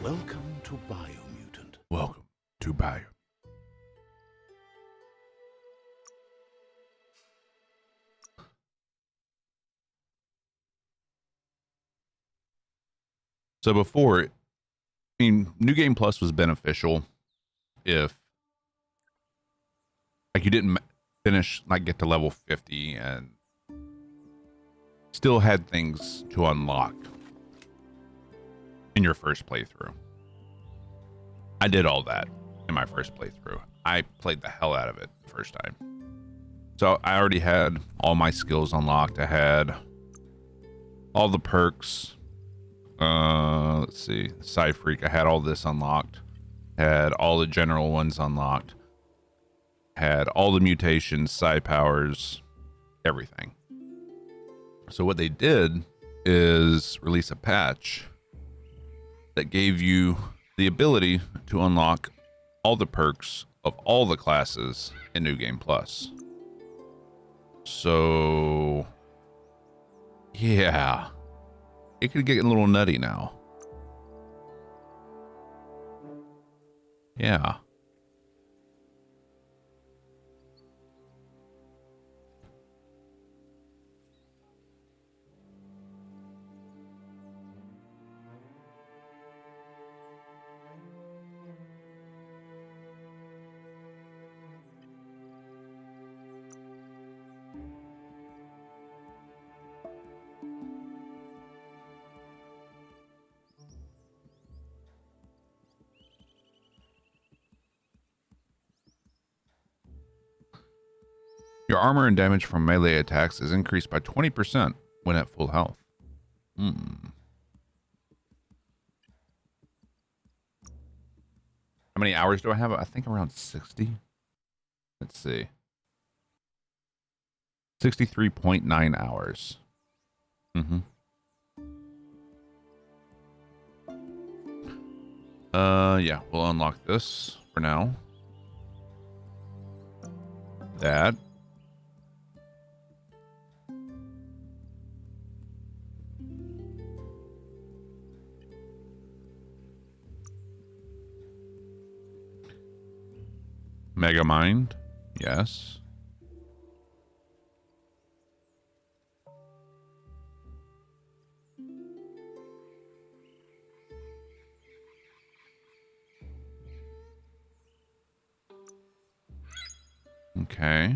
Welcome to Biomutant. Welcome to Bio. So before, New Game Plus was beneficial if, like, you didn't finish, like, get to level 50 and still had things to unlock in your first playthrough. I did all that in my first playthrough. I played the hell out of it the first time. So I already had all my skills unlocked. I had all the perks. Let's see. Side Freak. I had all this unlocked. Had all the general ones unlocked. Had all the mutations, side powers, everything. So what they did is release a patch that gave you the ability to unlock all the perks of all the classes in New Game Plus. So yeah, it could get a little nutty now. Yeah. Your armor and damage from melee attacks is increased by 20% when at full health. How many hours do I have? I think around 60. Let's see. 63.9 hours. Yeah, we'll unlock this for now. That. Mega Mind. Yes. Okay.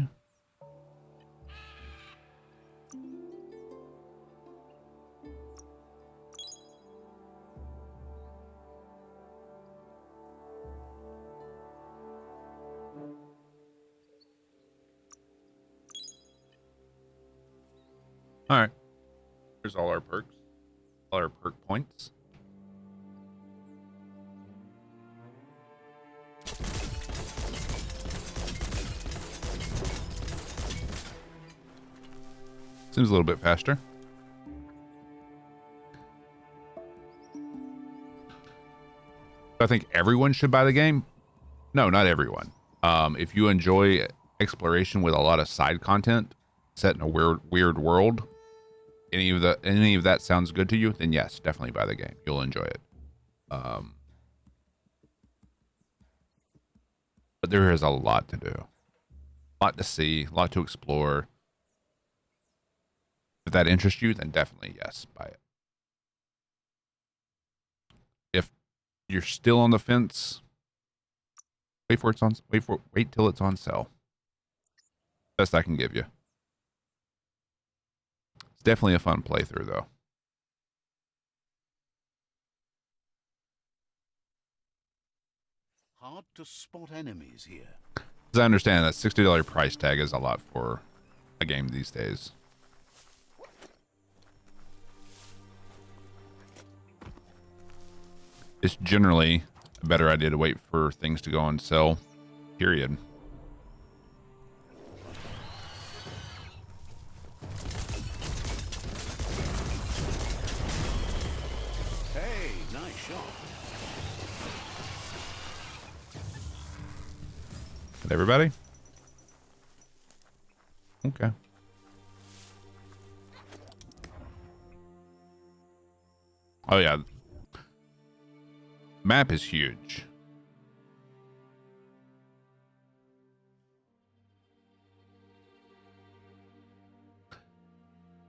All right. Here's all our perks. All our perk points. Seems a little bit faster. I think everyone should buy the game. No, not everyone. If you enjoy exploration with a lot of side content set in a weird world, any of that sounds good to you, then yes, definitely buy the game. You'll enjoy it. But there is a lot to do, a lot to see, a lot to explore. If that interests you, then definitely yes, buy it. If you're still on the fence, wait till it's on sale. Best I can give you. It's definitely a fun playthrough though. Hard to spot enemies here. As I understand, that $60 price tag is a lot for a game these days. It's generally a better idea to wait for things to go on sale, period. Hey, nice shot. With everybody? Okay. Oh yeah. Map is huge.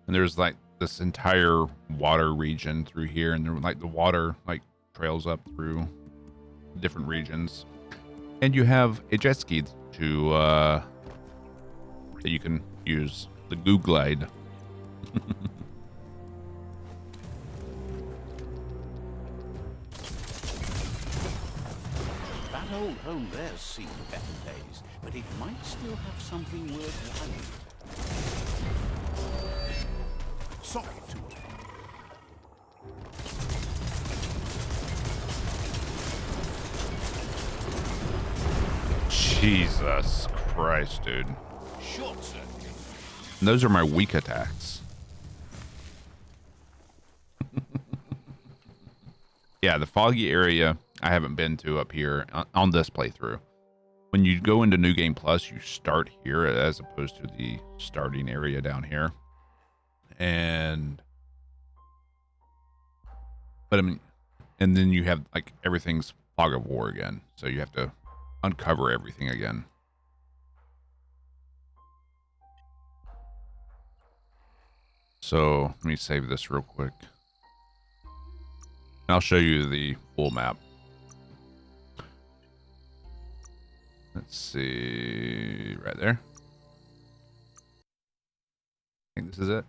And there's like this entire water region through here, and there, like the water like trails up through different regions. And you have a jet ski to that you can use, the Goo Glide. That old home there's seen better days, but it might still have something worthwhile. Sock it to it. Jesus Christ, dude. Short circuit. And those are my weak attacks. Yeah, the foggy area I haven't been to up here on this playthrough. When you go into New Game Plus, you start here as opposed to the starting area down here. But I mean, and then you have like everything's fog of war again. So you have to uncover everything again. So let me save this real quick. I'll show you the full map. Let's see, right there. I think this is it.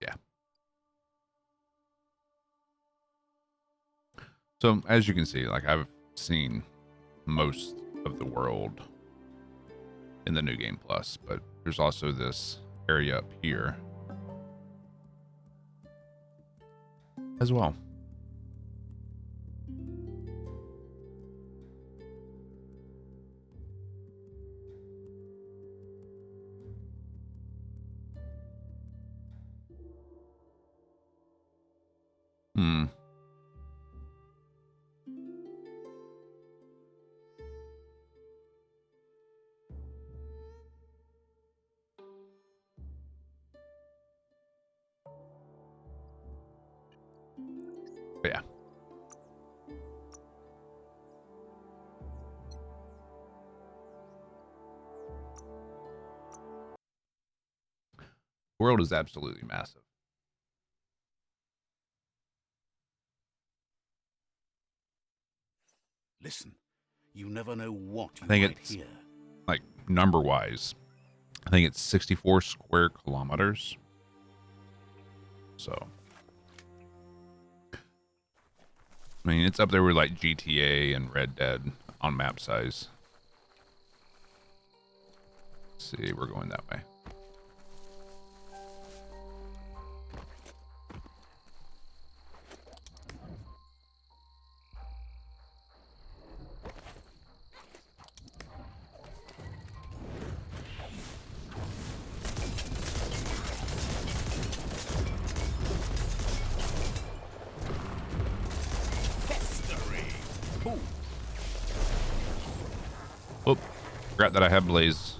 Yeah. So as you can see, like I've seen most of the world in the New Game Plus, but there's also this area up here as well. Hmm. But yeah. The world is absolutely massive. Listen, you never know what you I think might it's hear. like number wise, I think it's 64 square kilometers. So, I mean, it's up there with like GTA and Red Dead on map size. Let's see, we're going that way. Ooh, Whoop, forgot that I have Blaze.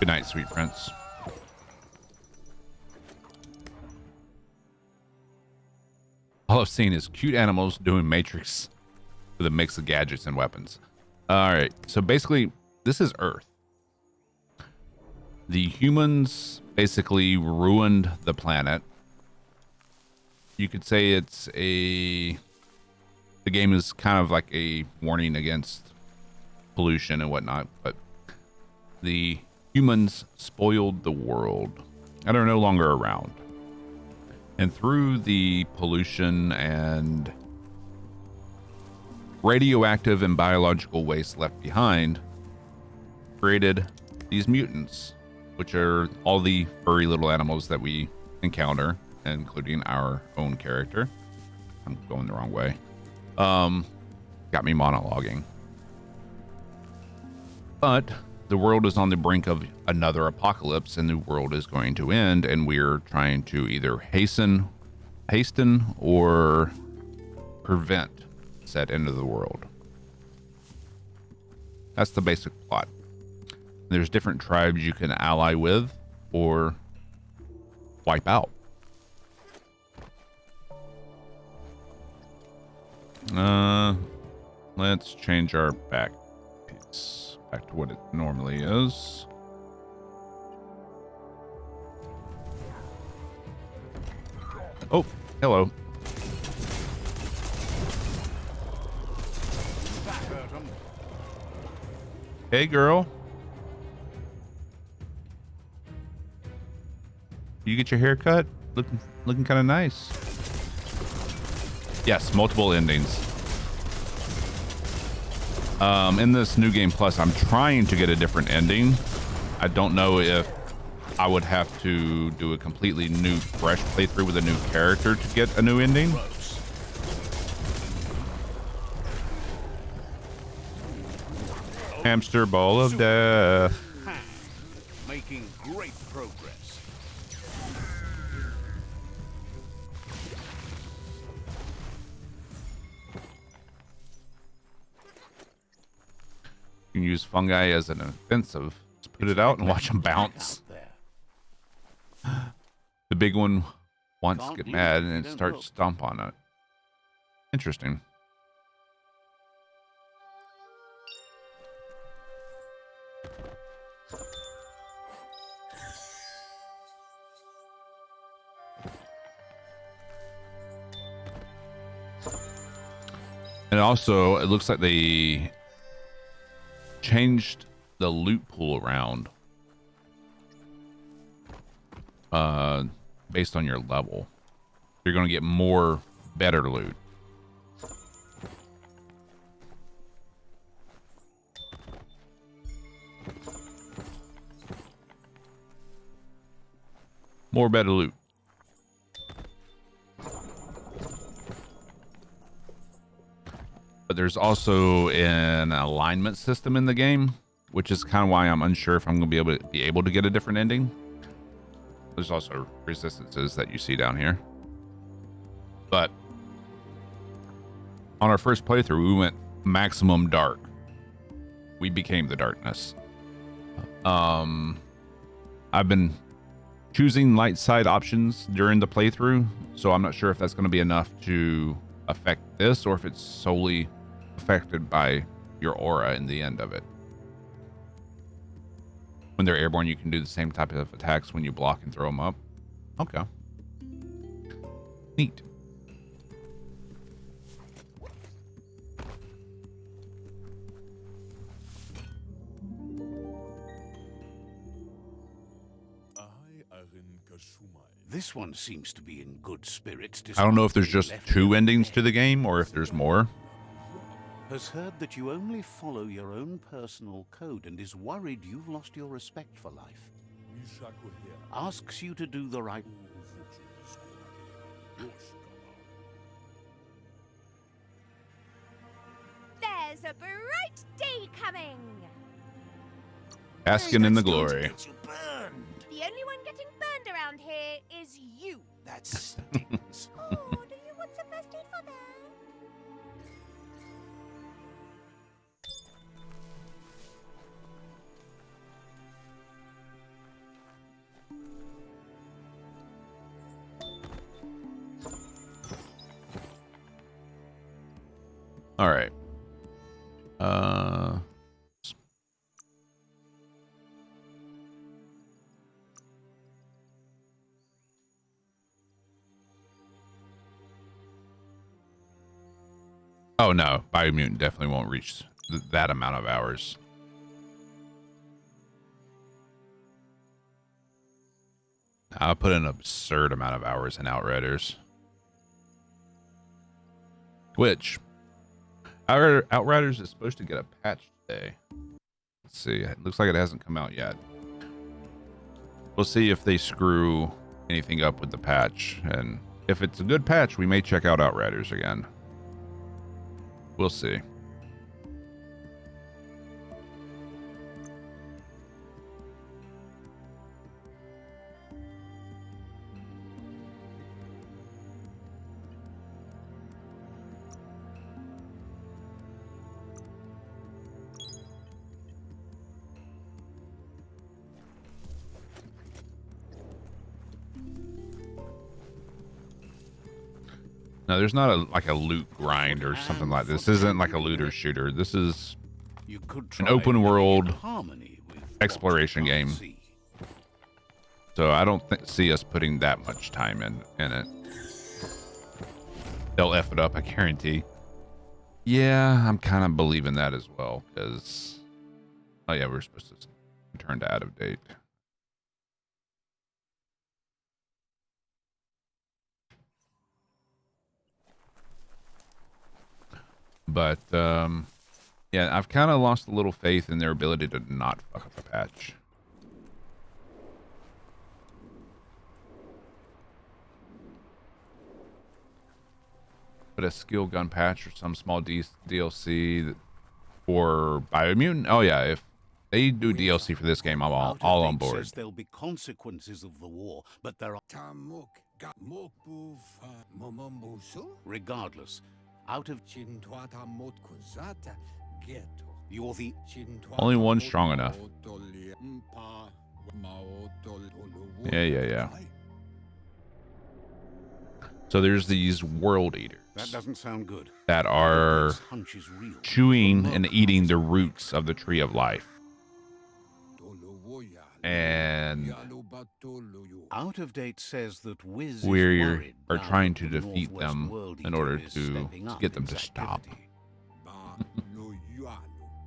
Good night, sweet prince. All I've seen is cute animals doing Matrix with a mix of gadgets and weapons. All right, so basically, this is Earth. The humans basically ruined the planet. You could say it's the game is kind of like a warning against pollution and whatnot, but the humans spoiled the world and are no longer around. And through the pollution and radioactive and biological waste left behind, created these mutants, which are all the furry little animals that we encounter, including our own character. I'm going the wrong way. Got me monologuing. But the world is on the brink of another apocalypse and the world is going to end, and we're trying to either hasten or prevent said end of the world. That's the basic plot. There's different tribes you can ally with or wipe out. Let's change our back piece back to what it normally is. Oh, hello. Hey, girl. You get your hair cut? Looking kind of nice. Yes, multiple endings. In this New Game Plus, I'm trying to get a different ending. I don't know if I would have to do a completely new, fresh playthrough with a new character to get a new ending. Hamster ball of death. Making great progress. You can use fungi as an offensive. Just put it out and watch them bounce. The big one wants to get mad and it starts stomp on it. Interesting. And also, it looks like they changed the loot pool around based on your level. You're going to get more better loot. More better loot. But there's also an alignment system in the game, which is kind of why I'm unsure if I'm going to be able to get a different ending. There's also resistances that you see down here. But on our first playthrough, we went maximum dark. We became the darkness. I've been choosing light side options during the playthrough, so I'm not sure if that's going to be enough to affect this or if it's solely affected by your aura in the end of it. When they're airborne, you can do the same type of attacks when you block and throw them up. Okay. Neat. This one seems to be in good spirits. I don't know if there's just 2 endings to the game or if there's more. Has heard that you only follow your own personal code and is worried you've lost your respect for life. Asks you to do the right. There's a bright day coming. Basking in the glory. The only one getting burned around here is you. That stinks. Oh, do you want some first aid for that? All right. Oh no, Biomutant definitely won't reach that amount of hours. I'll put an absurd amount of hours in Outriders. Which, Outriders is supposed to get a patch today. Let's see, it looks like it hasn't come out yet. We'll see if they screw anything up with the patch, and if it's a good patch, we may check out Outriders again. We'll see. No, there's not like a loot grind or something like this. This isn't like a looter shooter. This is You could an try open living in world harmony with what exploration you can't game. see. So I don't see us putting that much time in it. They'll F it up, I guarantee. Yeah, I'm kind of believing that as well, because... Oh yeah, we're supposed to turn to out of date. But, yeah, I've kind of lost a little faith in their ability to not fuck up a patch. But a skill gun patch or some small DLC for Biomutant. Oh yeah, if they do DLC for this game, I'm all on board. Says there'll be consequences of the war, but there are... Regardless, out of... You're the... Only one strong enough. Yeah. So there's these world eaters. That doesn't sound good. That are chewing and eating the roots of the tree of life. And Out of date says that Wiz we is are trying to defeat them in order to get them to stop.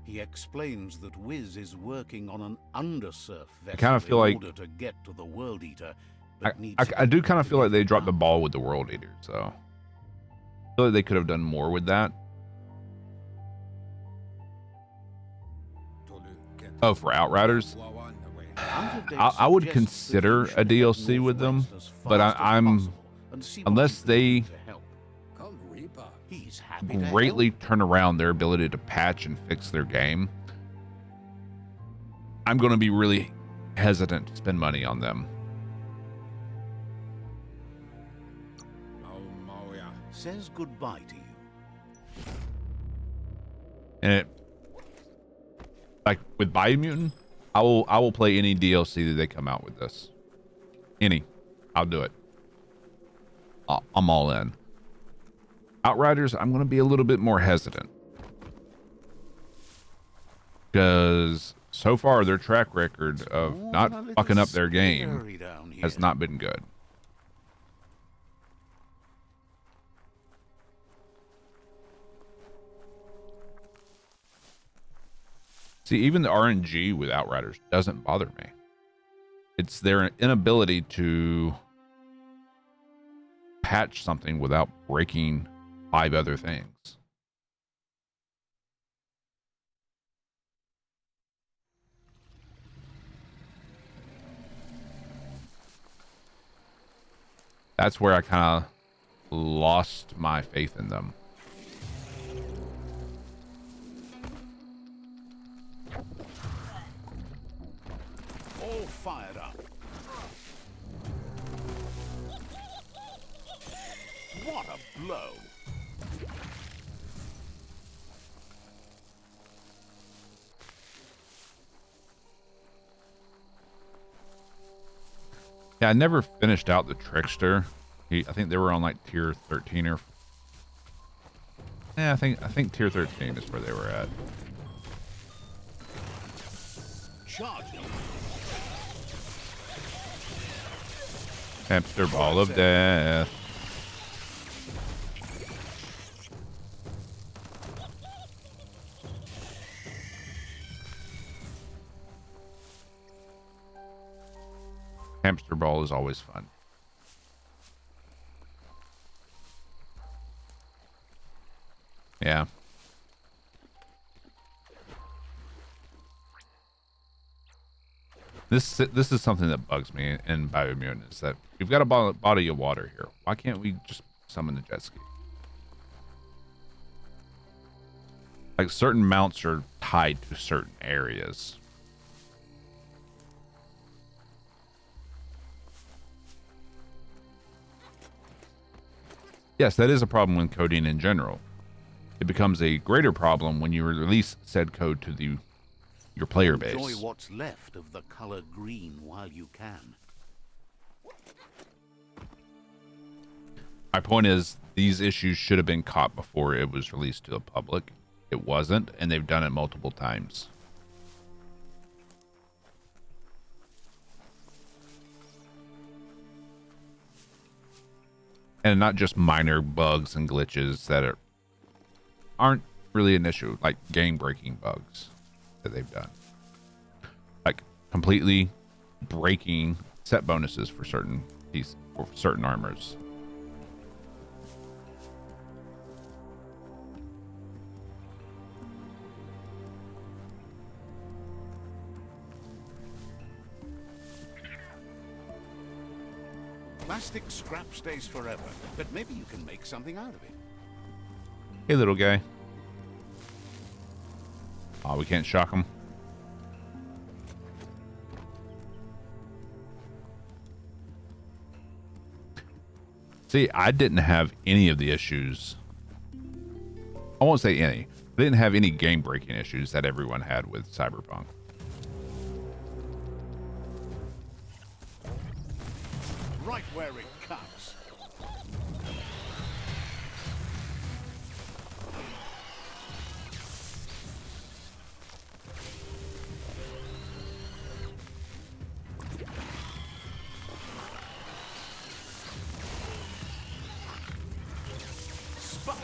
He explains that Wiz is working on an undersurf vessel I kind of feel like in order to get to the World Eater. I do kind of feel like they dropped the ball with the World Eater, so I feel like they could have done more with that. Oh, for Outriders? I would consider a DLC with them, but I'm unless they greatly turn around their ability to patch and fix their game, I'm going to be really hesitant to spend money on them. Says goodbye to you. And it, like with Biomutant, I will play any DLC that they come out with this. Any. I'll do it. I'm all in. Outriders, I'm going to be a little bit more hesitant. Because so far their track record of not fucking up their game has not been good. See, even the RNG with Outriders doesn't bother me. It's their inability to patch something without breaking 5 other things. That's where I kind of lost my faith in them. All fired up. What a blow. Yeah, I never finished out the Trickster. I think they were on like tier 13 or... Yeah, I think tier 13 is where they were at. Charge. Hamster ball of death. Hamster ball is always fun. Yeah. This is something that bugs me in Biomutant, is that we've got a body of water here. Why can't we just summon the jet ski? Like, certain mounts are tied to certain areas. Yes, that is a problem with coding in general. It becomes a greater problem when you release said code to your player base. Enjoy what's left of the color green while you can. My point is, these issues should have been caught before it was released to the public. It wasn't, and they've done it multiple times. And not just minor bugs and glitches that aren't really an issue, like game-breaking bugs that they've done. Like completely breaking set bonuses for certain pieces, for certain armors. Plastic scrap stays forever, but maybe you can make something out of it. Hey, little guy. Oh, we can't shock him. See, I didn't have any of the issues. I won't say any. I didn't have any game-breaking issues that everyone had with Cyberpunk. Right where it cuts. Spot.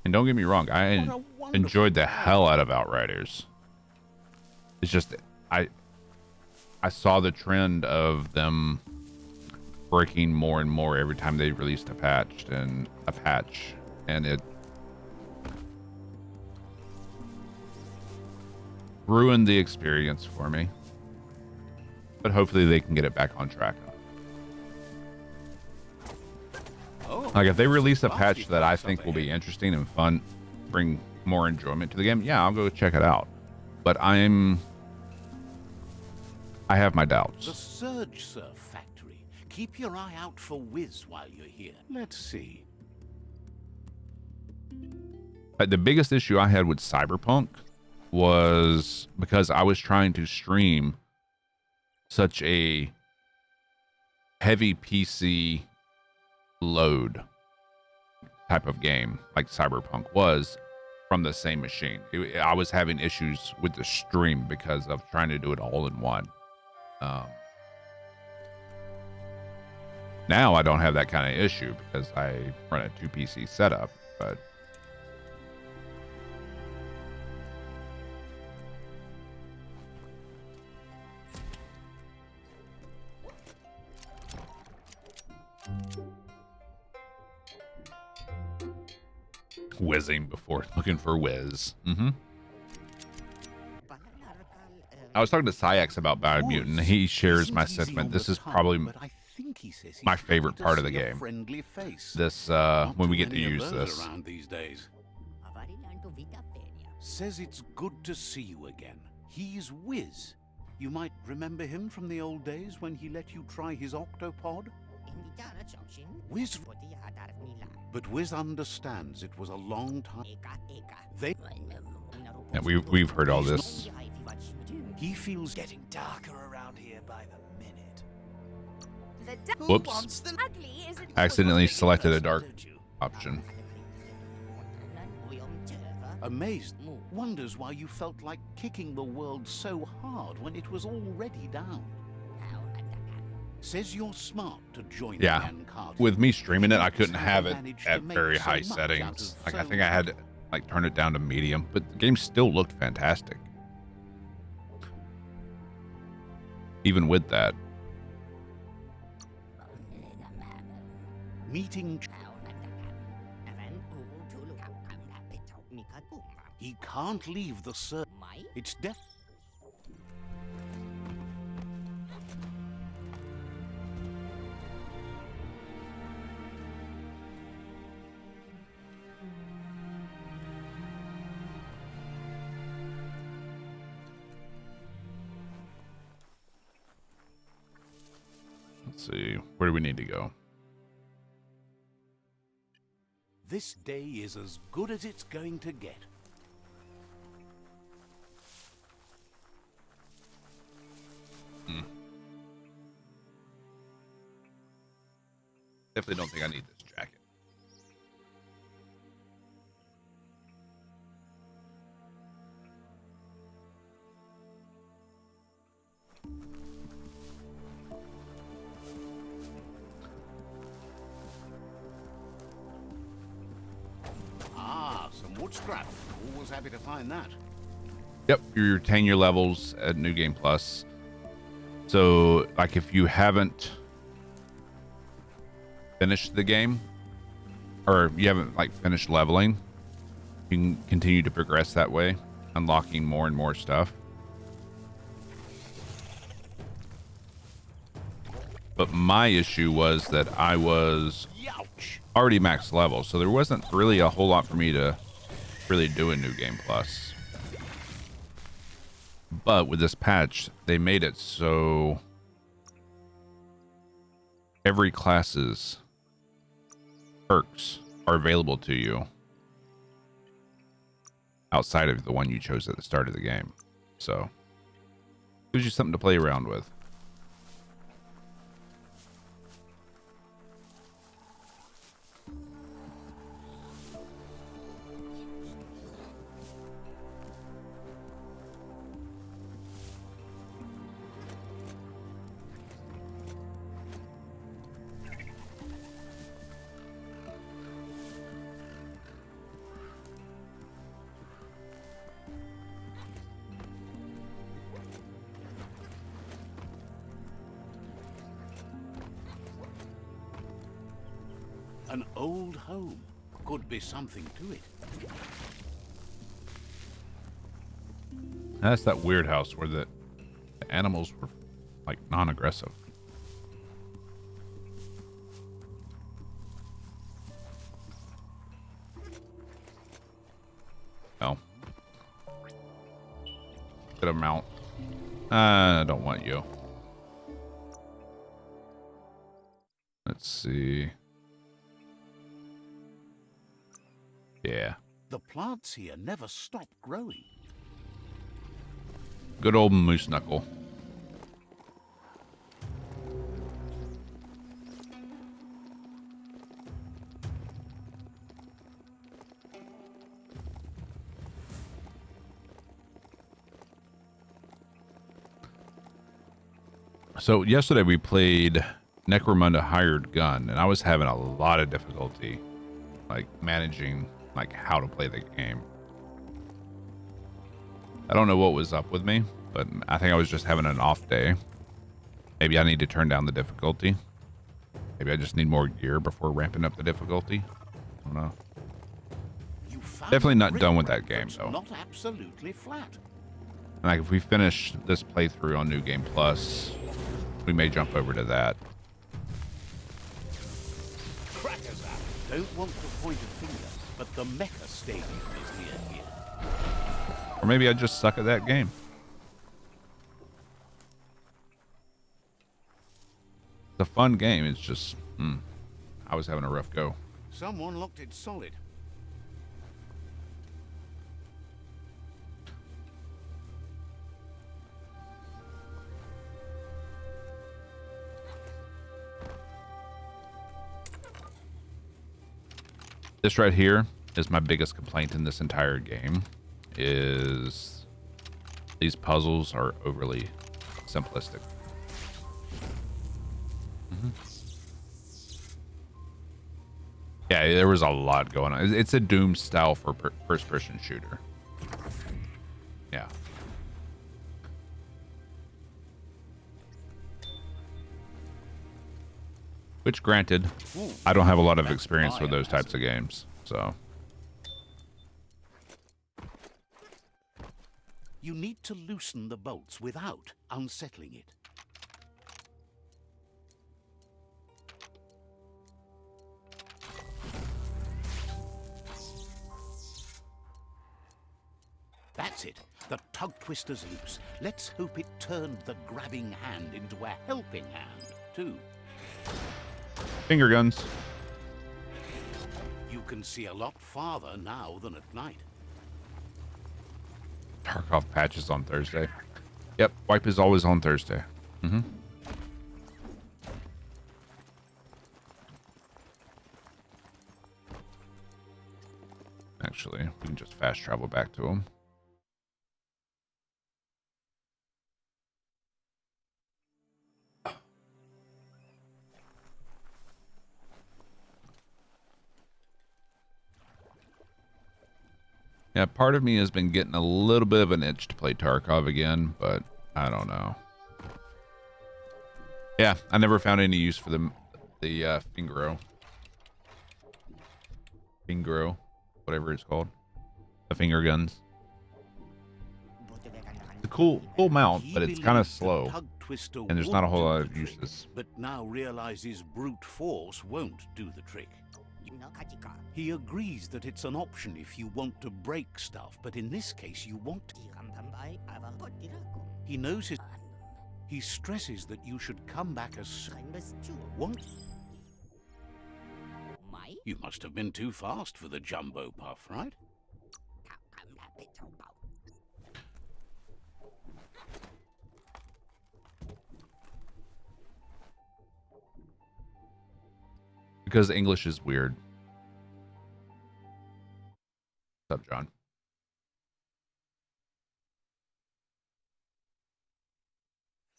And don't get me wrong, I enjoyed the hell out of Outriders. It's just I saw the trend of them breaking more and more every time they released a patch, and it ruined the experience for me. But hopefully they can get it back on track. Like if they release a patch that I think will be interesting and fun, bring more enjoyment to the game, yeah, I'll go check it out. But I have my doubts. The Surge Surf Factory. Keep your eye out for Wiz while you're here. Let's see. The biggest issue I had with Cyberpunk was because I was trying to stream such a heavy PC load type of game like Cyberpunk was from the same machine. I was having issues with the stream because of trying to do it all in one. Now I don't have that kind of issue because I run a 2 PC setup, but whizzing before looking for whiz. I was talking to Syax about Biomutant. He shares my sentiment. This is probably my favorite part of the game. This when we get to use this. Says it's good to see you again. He's Wiz. You might remember him from the old days when he let you try his octopod. Wiz, but Wiz understands it was a long time. Yeah, we've heard all this. He feels getting darker around here by the minute. Whoops. Accidentally selected a dark option. amazed, wonders why you felt like kicking the world so hard when it was already down. Says you're smart to join the N-card. With me streaming it, I couldn't have it at very high settings. Like I think I had to like turn it down to medium, but the game still looked fantastic. Even with that. Meeting. He can't leave the circle. It's def. Let's see. Where do we need to go? This day is as good as it's going to get. Definitely don't think I need this jacket. Ah, some wood scrap. Always happy to find that. Yep, you retain your levels at New Game Plus. So, like, if you haven't finished the game, or you haven't like finished leveling, you can continue to progress that way, unlocking more and more stuff. But my issue was that I was already max level, so there wasn't really a whole lot for me to really do in New Game Plus. But with this patch, they made it so every class's perks are available to you outside of the one you chose at the start of the game. So, gives you something to play around with. An old home. Could be something to it. That's that weird house where the animals were like non-aggressive. Oh. Get a mount. I don't want you. Let's see. Yeah. The plants here never stop growing. Good old moose knuckle. So yesterday we played Necromunda Hired Gun, and I was having a lot of difficulty like managing like how to play the game. I don't know what was up with me, but I think I was just having an off day. Maybe I need to turn down the difficulty. Maybe I just need more gear before ramping up the difficulty. I don't know. Definitely not done with that game though. Not absolutely flat. Like if we finish this playthrough on New Game Plus, we may jump over to that. Crackers out. Don't want to point a finger, but the Mecha Stadium is near here. Or maybe I just suck at that game. It's a fun game. It's just, I was having a rough go. Someone locked it solid. This right here is my biggest complaint in this entire game, is these puzzles are overly simplistic. Yeah, there was a lot going on. It's a Doom style for first-person shooter. Yeah. Which, granted, I don't have a lot of experience with those types of games, so. You need to loosen the bolts without unsettling it. That's it. The tug twister's loose. Let's hope it turned the grabbing hand into a helping hand, too. Finger guns. You can see a lot farther now than at night. Tarkov patches on Thursday. Yep, wipe is always on Thursday. Mm-hmm. Actually, we can just fast travel back to him. Yeah, part of me has been getting a little bit of an itch to play Tarkov again, but I don't know. Yeah, I never found any use for the Fingro, whatever it's called, the finger guns. It's a cool mount, but it's kind of slow, and there's not a whole lot of uses. But now realizes brute force won't do the trick. He agrees that it's an option if you want to break stuff, but in this case you want. He knows it. He stresses that you should come back as what? You must have been too fast for the jumbo puff, right? Because English is weird. What's up, John?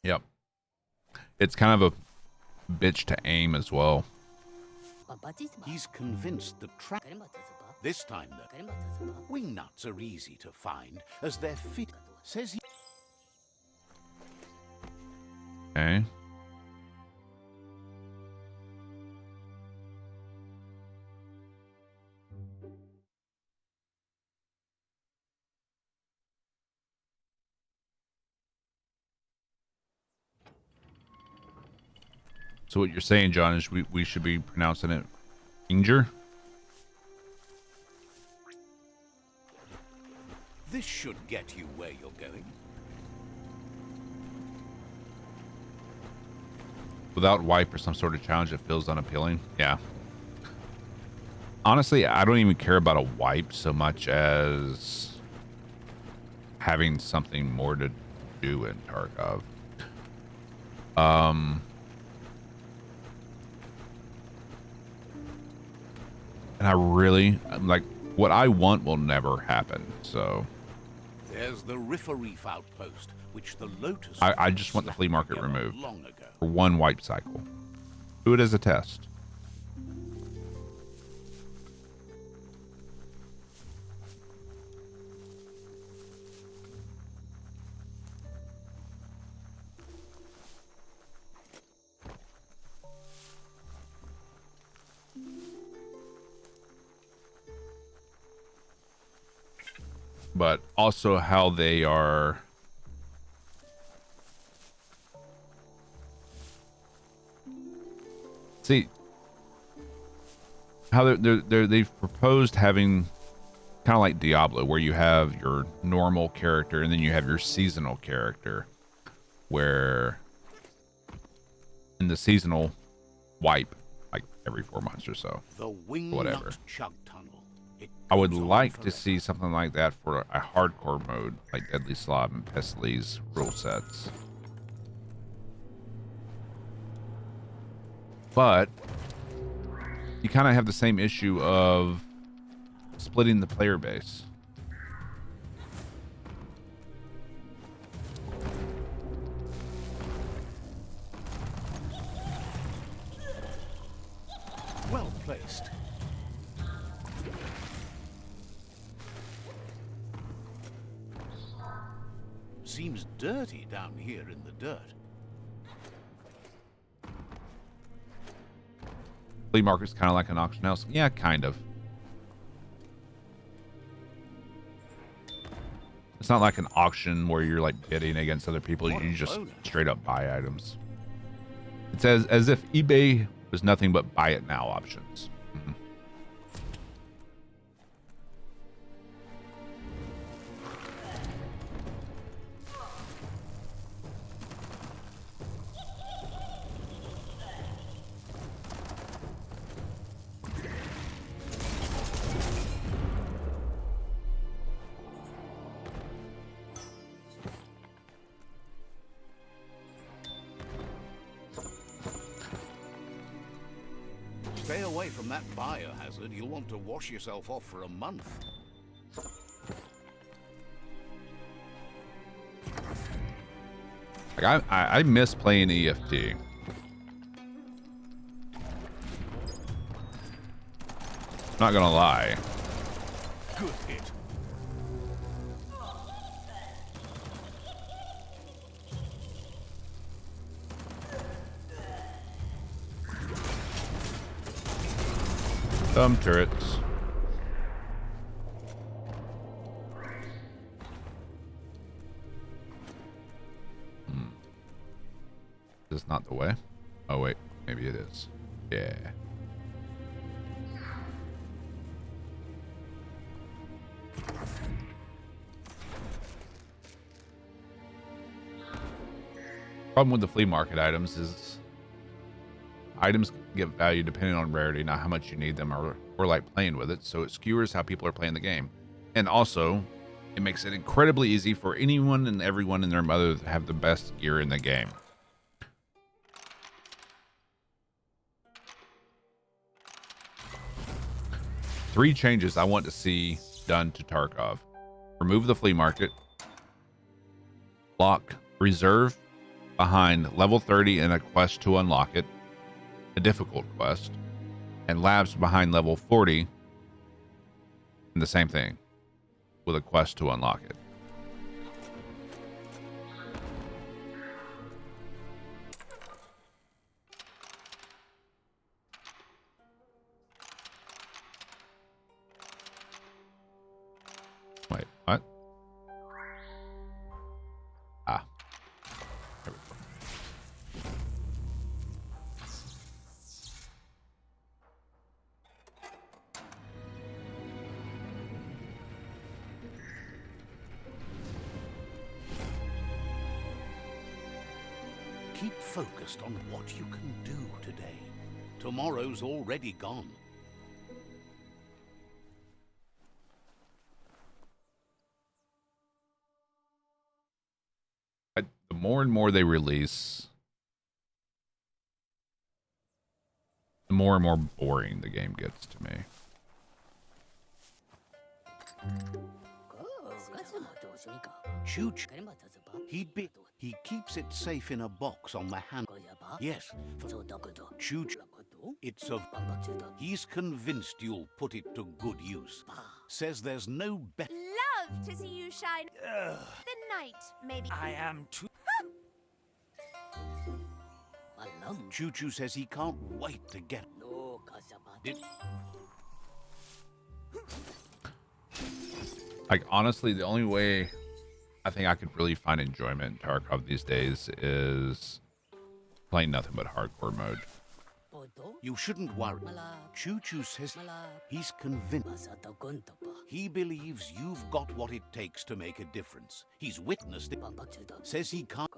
Yep. It's kind of a bitch to aim as well. He's convinced the trap. This time, the wing nuts are easy to find, as they're fit. Says he. Okay. So what you're saying, John, is we should be pronouncing it Finger? This should get you where you're going. Without wipe or some sort of challenge, it feels unappealing. Yeah. Honestly, I don't even care about a wipe so much as having something more to do in Tarkov. And I really, like, what I want will never happen, so. There's the Riffa-Reef outpost, which the Lotus... I just want the flea market removed long ago. for one wipe cycle. Do it as a test. But also how they are see how they've proposed having kind of like Diablo, where you have your normal character and then you have your seasonal character, where in the seasonal wipe like every 4 months or so, whatever. I would like to see something like that for a hardcore mode, like Deadly Slob and Pestle's rule sets. But you kind of have the same issue of splitting the player base. Well placed. Seems dirty down here in the dirt. Flea market's kind of like an auction house. Yeah, kind of. It's not like an auction where you're like bidding against other people. You just straight up buy items. It's as if eBay was nothing but buy it now options. Mm-hmm. Stay away from that biohazard. You'll want to wash yourself off for a month. Like I miss playing EFT. Not gonna lie. Good hit. Some turrets. Is this not the way? Oh wait, maybe it is. Yeah. Problem with the flea market items is items get value depending on rarity, not how much you need them or like playing with it. So it skewers how people are playing the game. And also, it makes it incredibly easy for anyone and everyone and their mother to have the best gear in the game. Three changes I want to see done to Tarkov. Remove the flea market. Lock reserve behind level 30 in a quest to unlock it. A difficult quest. And labs behind level 40 in the same thing with a quest to unlock it. Wait, what? Ah. There we go. Keep focused on what you can do today. Tomorrow's already gone. The more and more they release, the more and more boring the game gets to me. Chooch. He keeps it safe in a box on the hand. Yes. Chooch. It's a... He's convinced you'll put it to good use. Says there's no better... Love to see you shine. The night, maybe. I am too... Choo-Choo says he can't wait to get... Like, honestly, the only way I think I could really find enjoyment in Tarkov these days is playing nothing but hardcore mode. You shouldn't worry. Choo-Choo says he's convinced. He believes you've got what it takes to make a difference. He's witnessed it. Says he can't.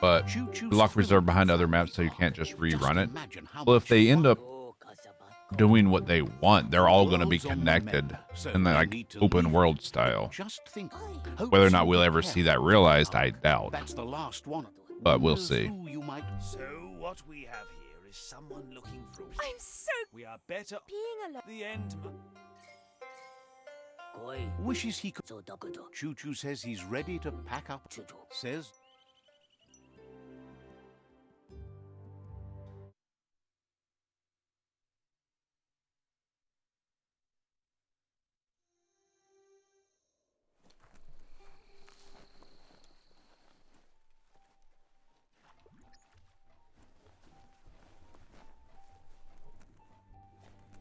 But lock reserve behind other maps so you can't just rerun it. Well, if they end up doing what they want, they're all going to be connected in the like open world style. Just think. Whether or not we'll ever see that realized, I doubt. That's the last one. But we'll see. So what we have here is someone looking for... I'm so We are better... being alone. The end... Wishes he could. Choo-Choo says he's ready to pack up. Says...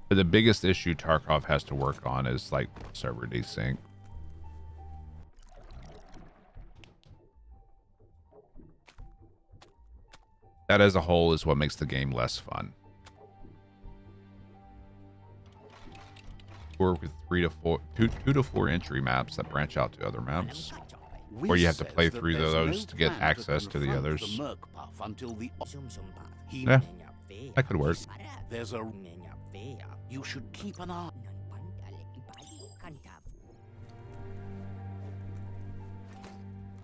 But the biggest issue Tarkov has to work on is like server desync. That as a whole is what makes the game less fun. Work with 2 to 4 entry maps that branch out to other maps. Or you have to play through those to get access to the others. Yeah, that could work. There's a... You should keep an eye.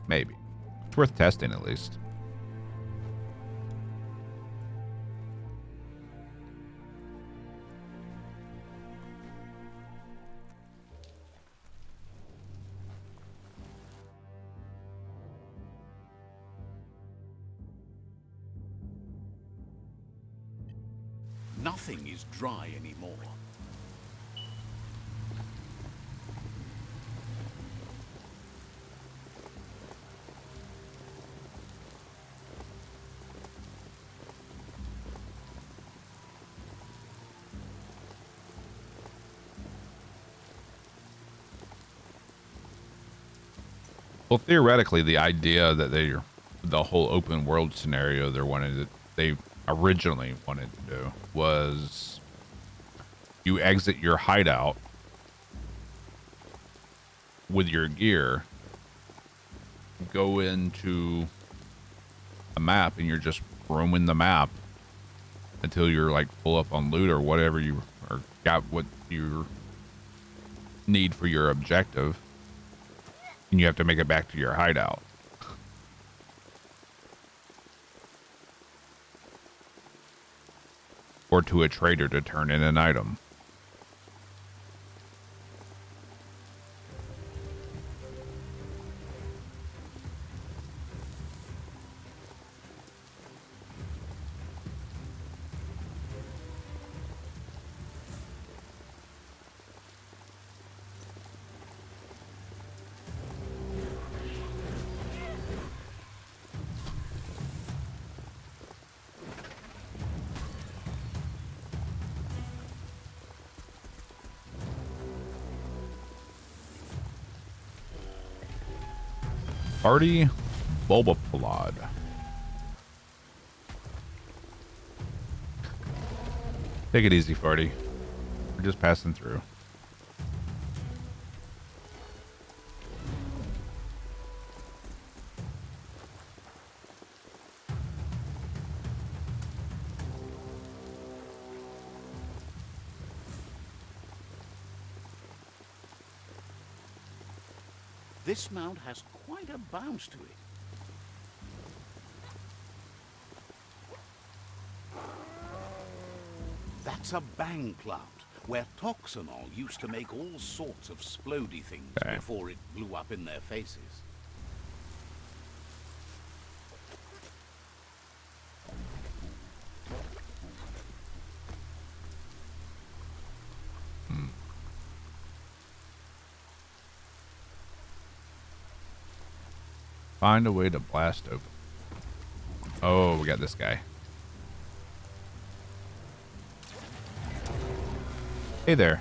Maybe. It's worth testing at least. Nothing is dry anymore. Well, theoretically, the idea that the whole open world scenario they originally wanted to do was you exit your hideout with your gear, go into a map, and you're just roaming the map until you're like full up on loot or whatever you or got what you need for your objective, and you have to make it back to your hideout. Or to a trader to turn in an item. Party Bulbaplod. Take it easy, Farty. We're just passing through. This mount has quite a bounce to it. That's a bang plant, where Toxanol used to make all sorts of splody things before it blew up in their faces. Find a way to blast open. Oh, we got this guy. Hey there.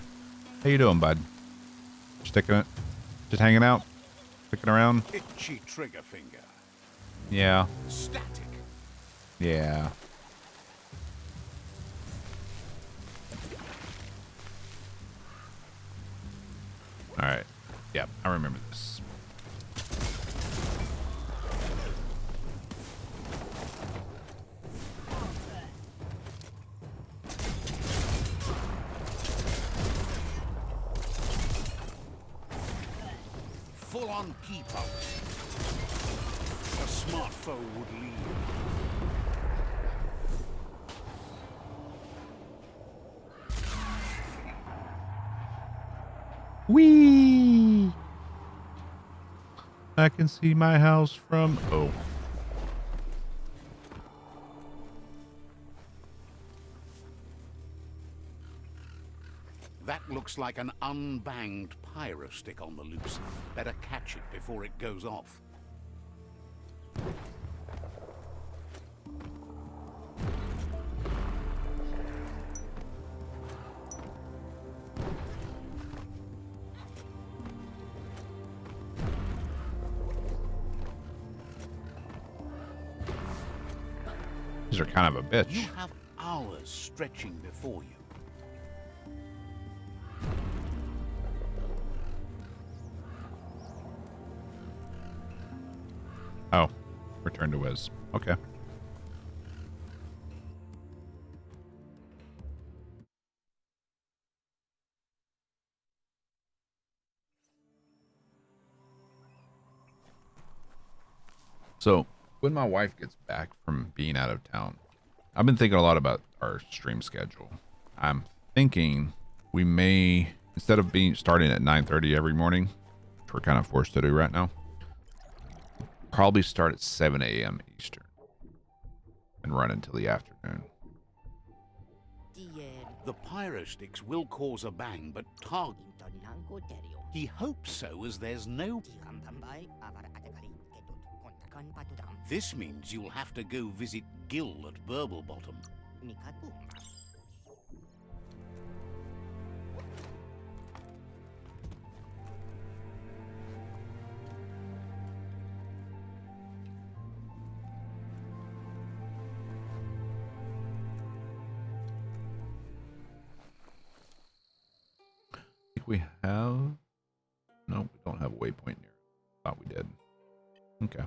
How you doing, bud? Sticking it? Just hanging out? Sticking around? Itchy trigger finger. Yeah. Static. Yeah. Alright. Yep, I remember this. Full-on key power. A smart foe would lead. Whee! I can see my house from... Oh. That looks like an unbanged pyro stick on the loose. Better catch it before it goes off. These are kind of a bitch. You have hours stretching before you. Oh, return to Wiz. Okay. So, when my wife gets back from being out of town, I've been thinking a lot about our stream schedule. I'm thinking we may, instead of starting at 9:30 every morning, which we're kind of forced to do right now, probably start at 7 a.m. Eastern and run until the afternoon. The pyrosticks will cause a bang, but target. He hopes so, as there's no. This means you'll have to go visit Gil at Burblebottom. I think we have. No, we don't have a waypoint near. Thought we did. Okay.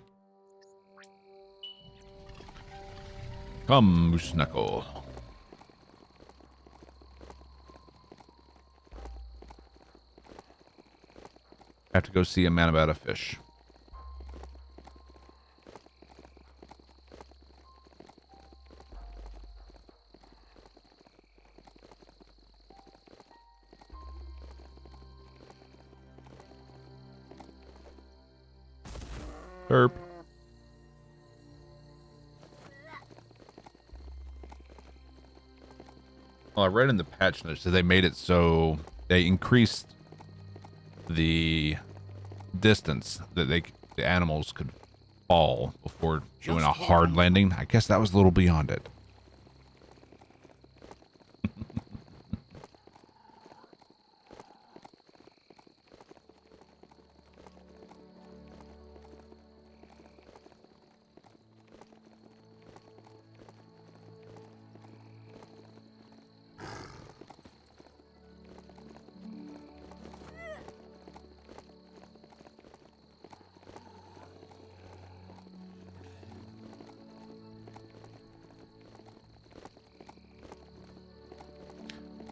Come, Moose Knuckle. Have to go see a man about a fish. Herp. Well, I read in the patch notes that they made it so they increased the distance that the animals could fall before doing a hard landing. I guess that was a little beyond it.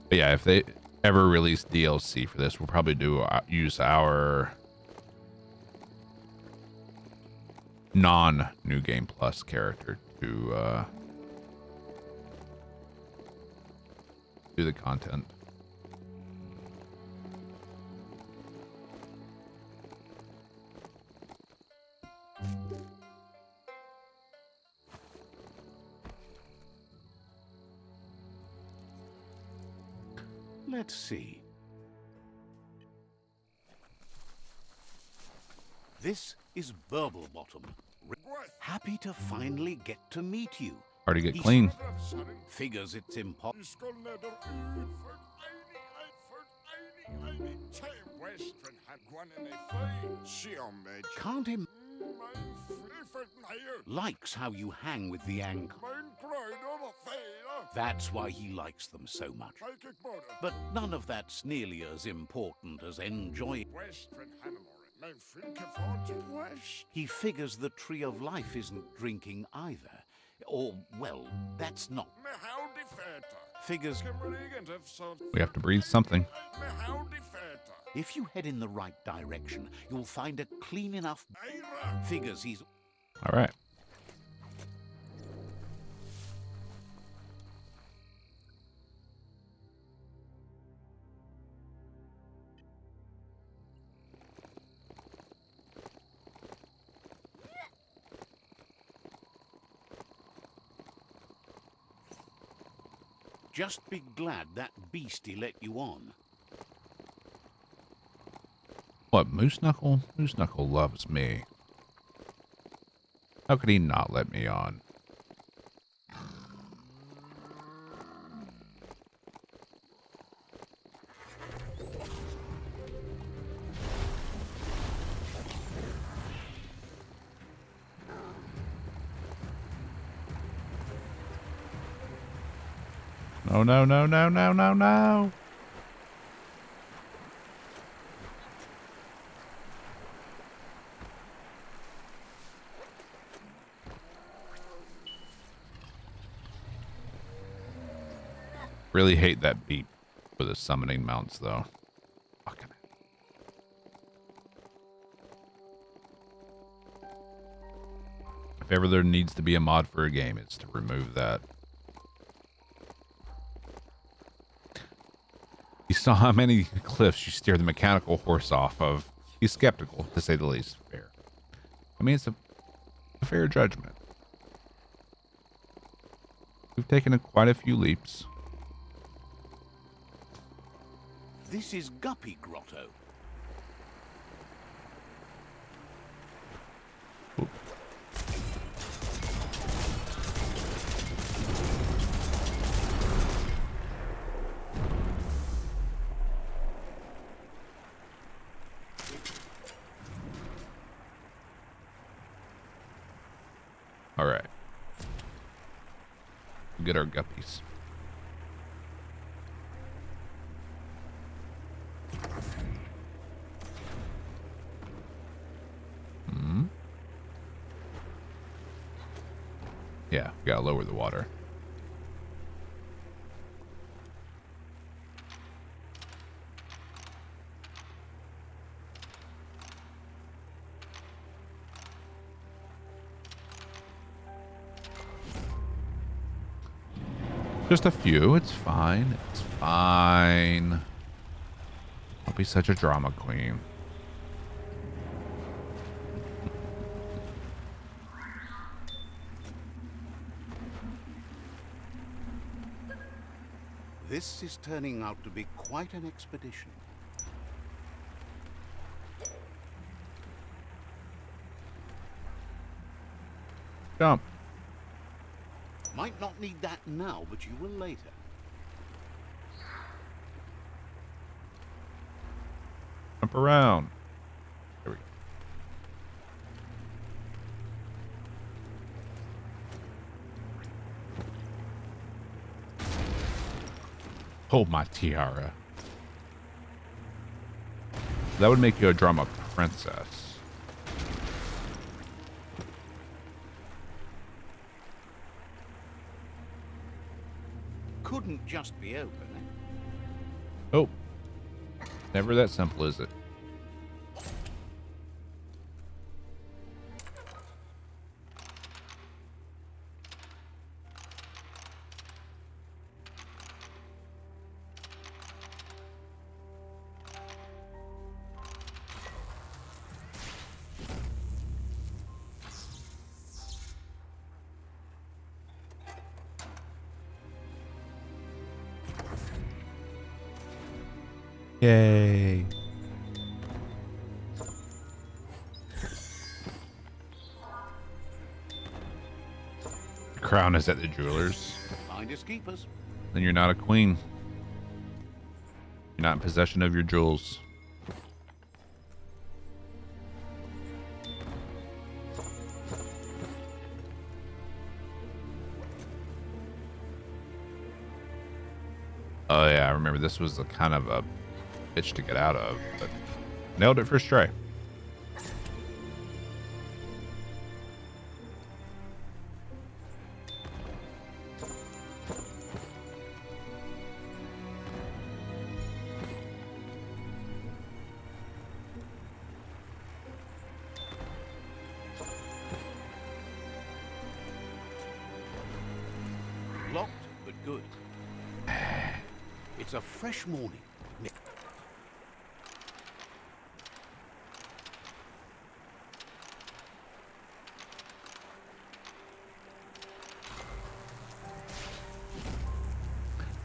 But yeah, if they ever release DLC for this, we'll probably use our non-New Game Plus character to do the content. Let's see. This is Burblebottom. Happy to finally get to meet you. Hard to get clean. Figures it's impossible. Can't him. Likes how you hang with the ankle. That's why he likes them so much. But none of that's nearly as important as enjoying. He figures the Tree of Life isn't drinking either. Or, well, that's not. Figures. We have to breathe something. If you head in the right direction, you'll find a clean enough. Figures he's. All right. Just be glad that beastie let you on. What, Moose Knuckle? Moose Knuckle loves me. How could he not let me on? No, no, no, no, no, no, no. Really hate that beat for the summoning mounts, though. Fucking. If ever there needs to be a mod for a game, it's to remove that. You saw how many cliffs you steer the mechanical horse off of. He's skeptical, to say the least. Fair. I mean, it's a fair judgment. We've taken quite a few leaps. This is Guppy Grotto. All right. Get our guppies. Yeah, we gotta lower the water. Just a few. It's fine. It's fine. Don't be such a drama queen. This is turning out to be quite an expedition. Jump. Might not need that now, but you will later. Jump around. There we go. Hold my tiara. That would make you a drama princess. Couldn't just be open, eh? Oh. Never that simple, is it? Yay. The crown is at the jeweler's. Finders keepers. Then you're not a queen. You're not in possession of your jewels. Oh yeah, I remember this was a kind of a bitch to get out of, but nailed it first try. Locked, but good. It's a fresh morning.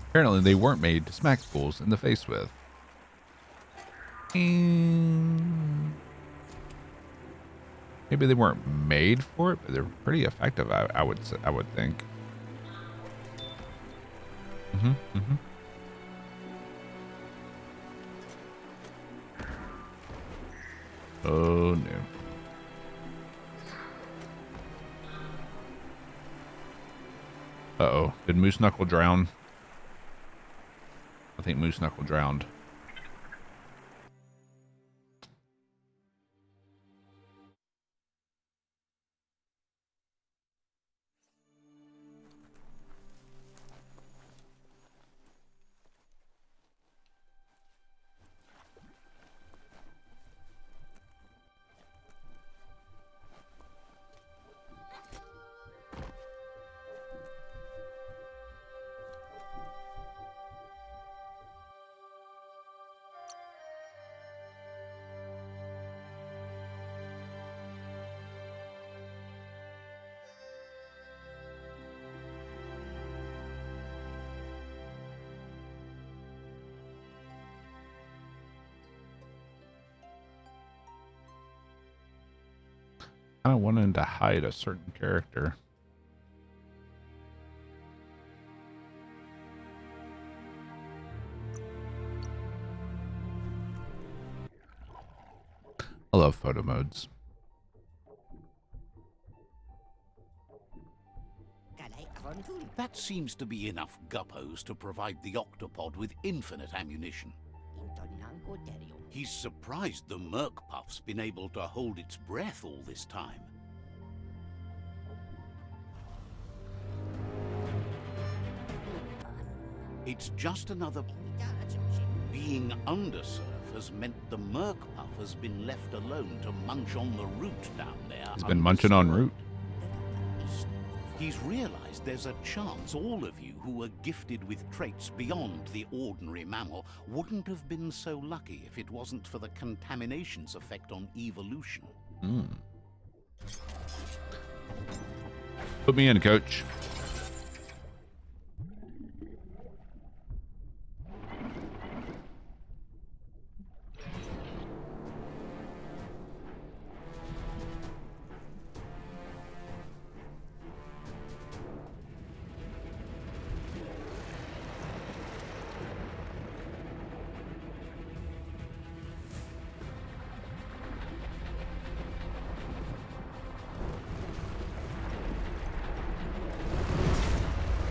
Apparently they weren't made to smack fools in the face with. Maybe they weren't made for it, but they're pretty effective, I would think. Oh no. Uh-oh. Did Moose Knuckle drown? I think Moose Knuckle drowned. I wanted to hide a certain character. I love photo modes. That seems to be enough guppos to provide the octopod with infinite ammunition. He's surprised the Merc Puff's been able to hold its breath all this time. It's just another... Being underserved has meant the Merc Puff has been left alone to munch on the root down there. He's been munching on root. He's realized there's a chance all of you who are gifted with traits beyond the ordinary mammal wouldn't have been so lucky if it wasn't for the contamination's effect on evolution. Put me in, coach.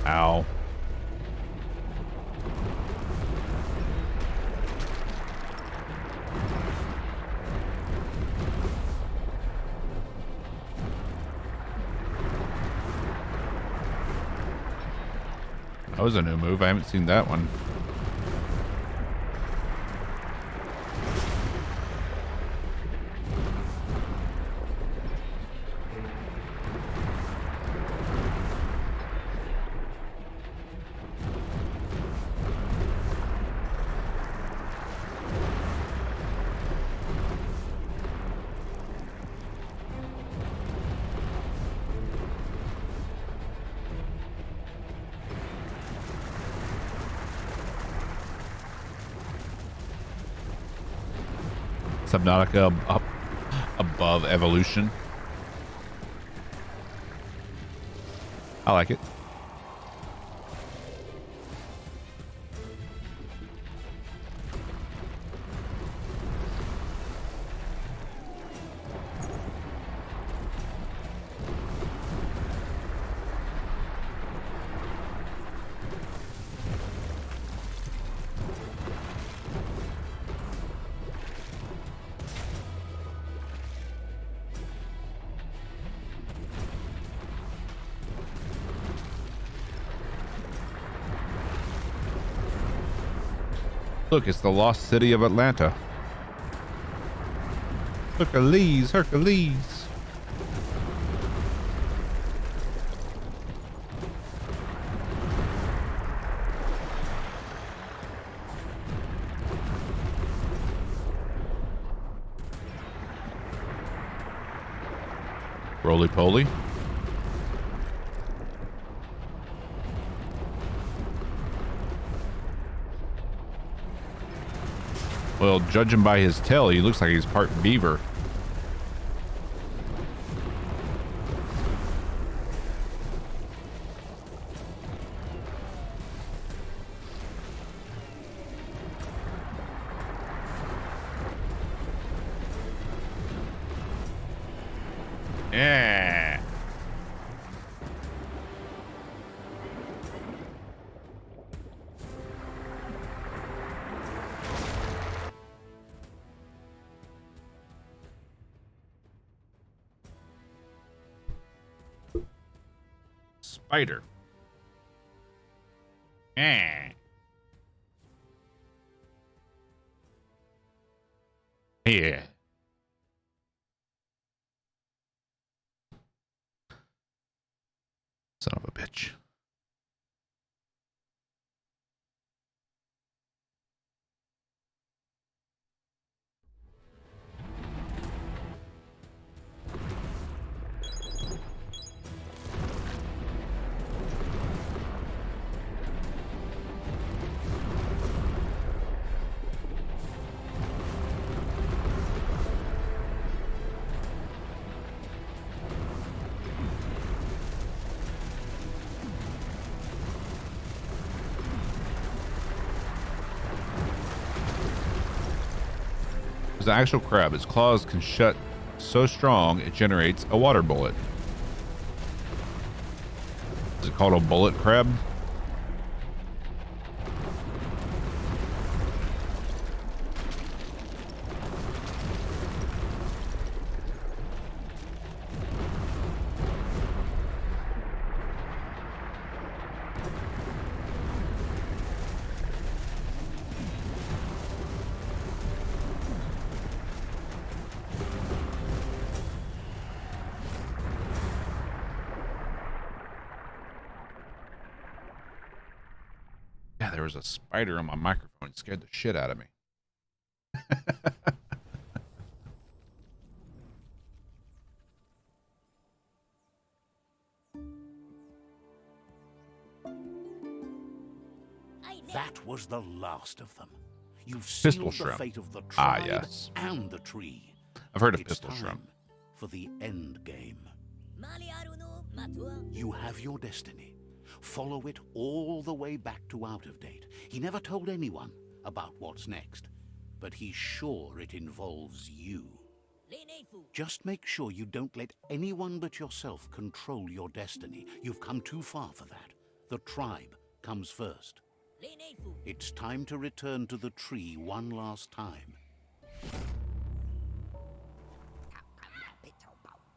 Ow. That was a new move. I haven't seen that one. Subnautica up above evolution. I like it. Look, it's the lost city of Atlanta. Hercules, Hercules. Roly-poly. Well, judging by his tail, he looks like he's part beaver. Yeah. Spider. Yeah. Yeah. Son of a bitch. It's an actual crab. Its claws can shut so strong it generates a water bullet. Is it called a bullet crab? Yeah, there was a spider on my microphone. It scared the shit out of me. That was the last of them. You've Pistol sealed the shrimp. fate of the Ah, tribe yes. and the tree. I've heard of It's pistol time shrimp. for the end game. You have your destiny. Follow it all the way back to Out of Date. He never told anyone about what's next, but he's sure it involves you. Just make sure you don't let anyone but yourself control your destiny. You've come too far for that. The tribe comes first. It's time to return to the tree one last time.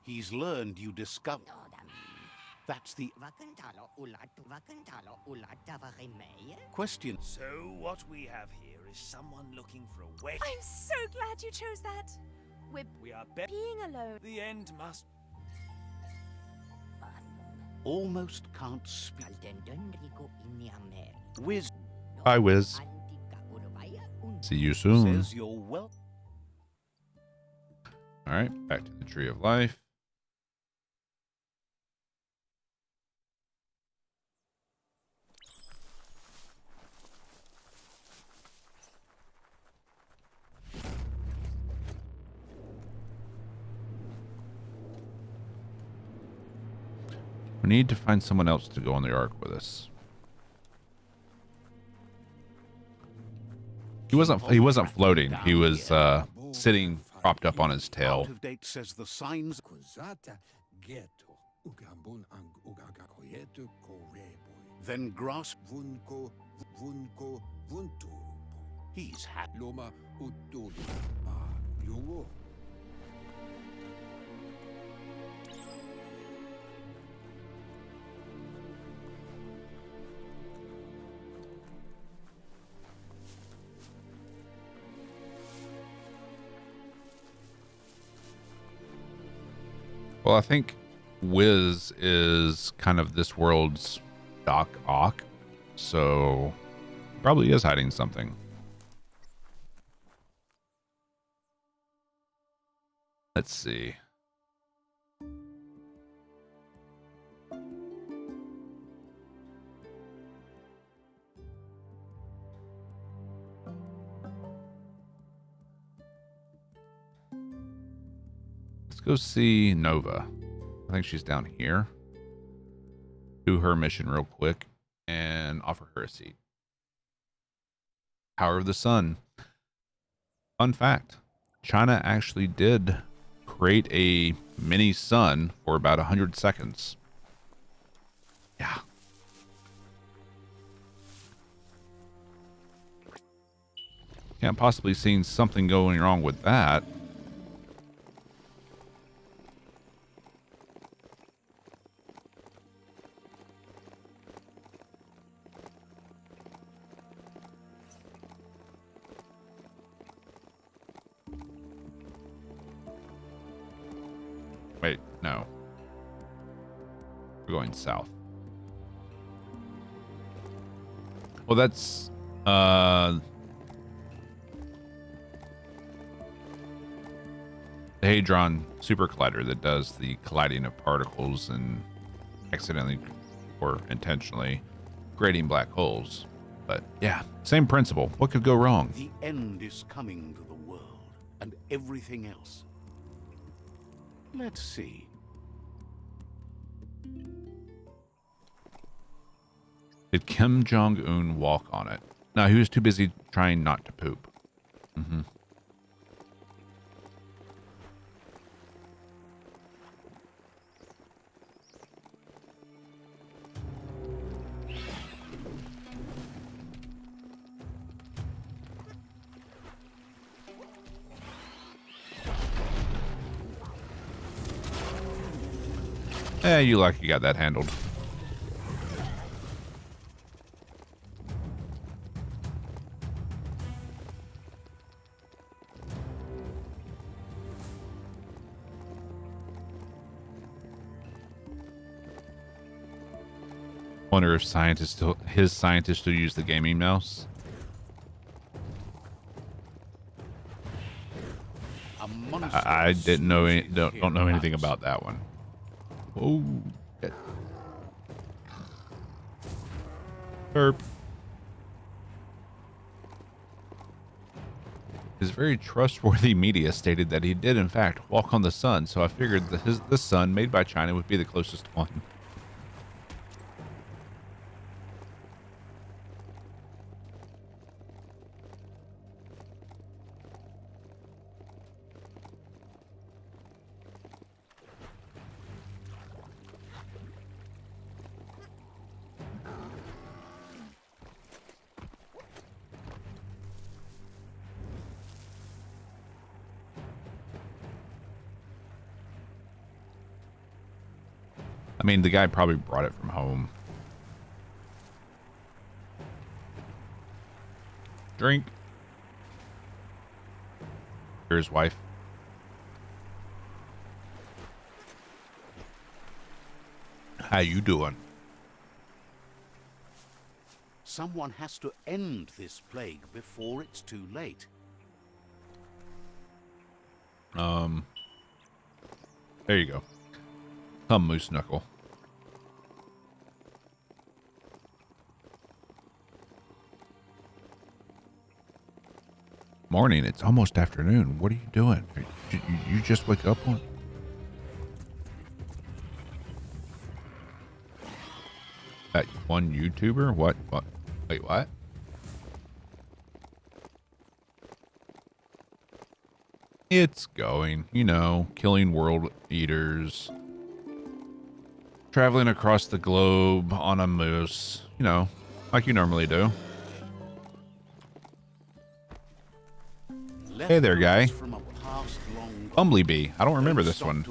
He's learned you discover. That's the question. So what we have here is someone looking for a way. I'm so glad you chose that. We are Being alone. The end must. Almost can't speak. Wiz Bye, Wiz. See you soon. says you're well. All right, back to the Tree of Life. We need to find someone else to go on the ark with us. He wasn't floating. He was sitting propped up on his tail. Out of Date says the signs. Then grasp. He's had. Well, I think Wiz is kind of this world's Doc Ock, so probably is hiding something. Let's see. Let's go see Nova. I think she's down here. Do her mission real quick and offer her a seat. Power of the Sun. Fun fact. China actually did create a mini sun for about 100 seconds. Yeah. Can't possibly see something going wrong with that. Wait, no. We're going south. Well, that's the Hadron super collider that does the colliding of particles and accidentally or intentionally creating black holes. But yeah, same principle. What could go wrong? The end is coming to the world and everything else. Let's see. Did Kim Jong-un walk on it? No, he was too busy trying not to poop. You like you got that handled. Wonder if his scientists still use the gaming mouse. I didn't know don't know anything about that one. Oh, shit. Herp. His very trustworthy media stated that he did in fact walk on the sun, so I figured that the sun made by China would be the closest one. I mean, the guy probably brought it from home. Drink. Here's his wife. How you doing? Someone has to end this plague before it's too late. There you go. Come, Moose Knuckle. Morning. It's almost afternoon. What are you doing? You just wake up on? That one YouTuber? What? Wait, what? It's going, you know, killing world eaters, traveling across the globe on a moose, you know, like you normally do. Hey there, guy. Bumblebee. I don't remember this one.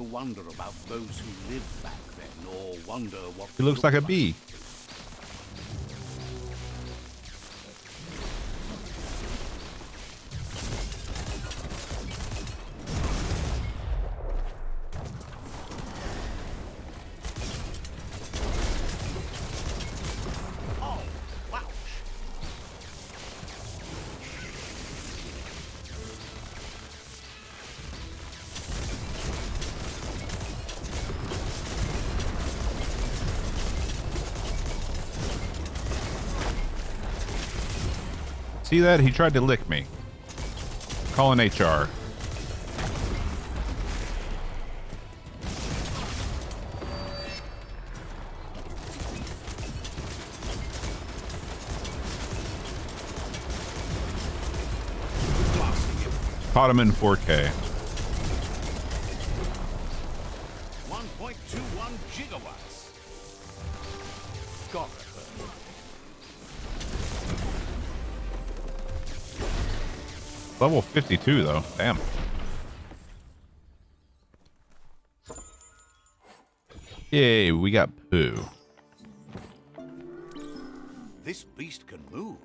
He looks like a bee. See that? He tried to lick me. Calling HR. Caught him in 4K. 1.21 gigawatts. Got it. Level 52 though. Damn. Yay, we got poo. This beast can move.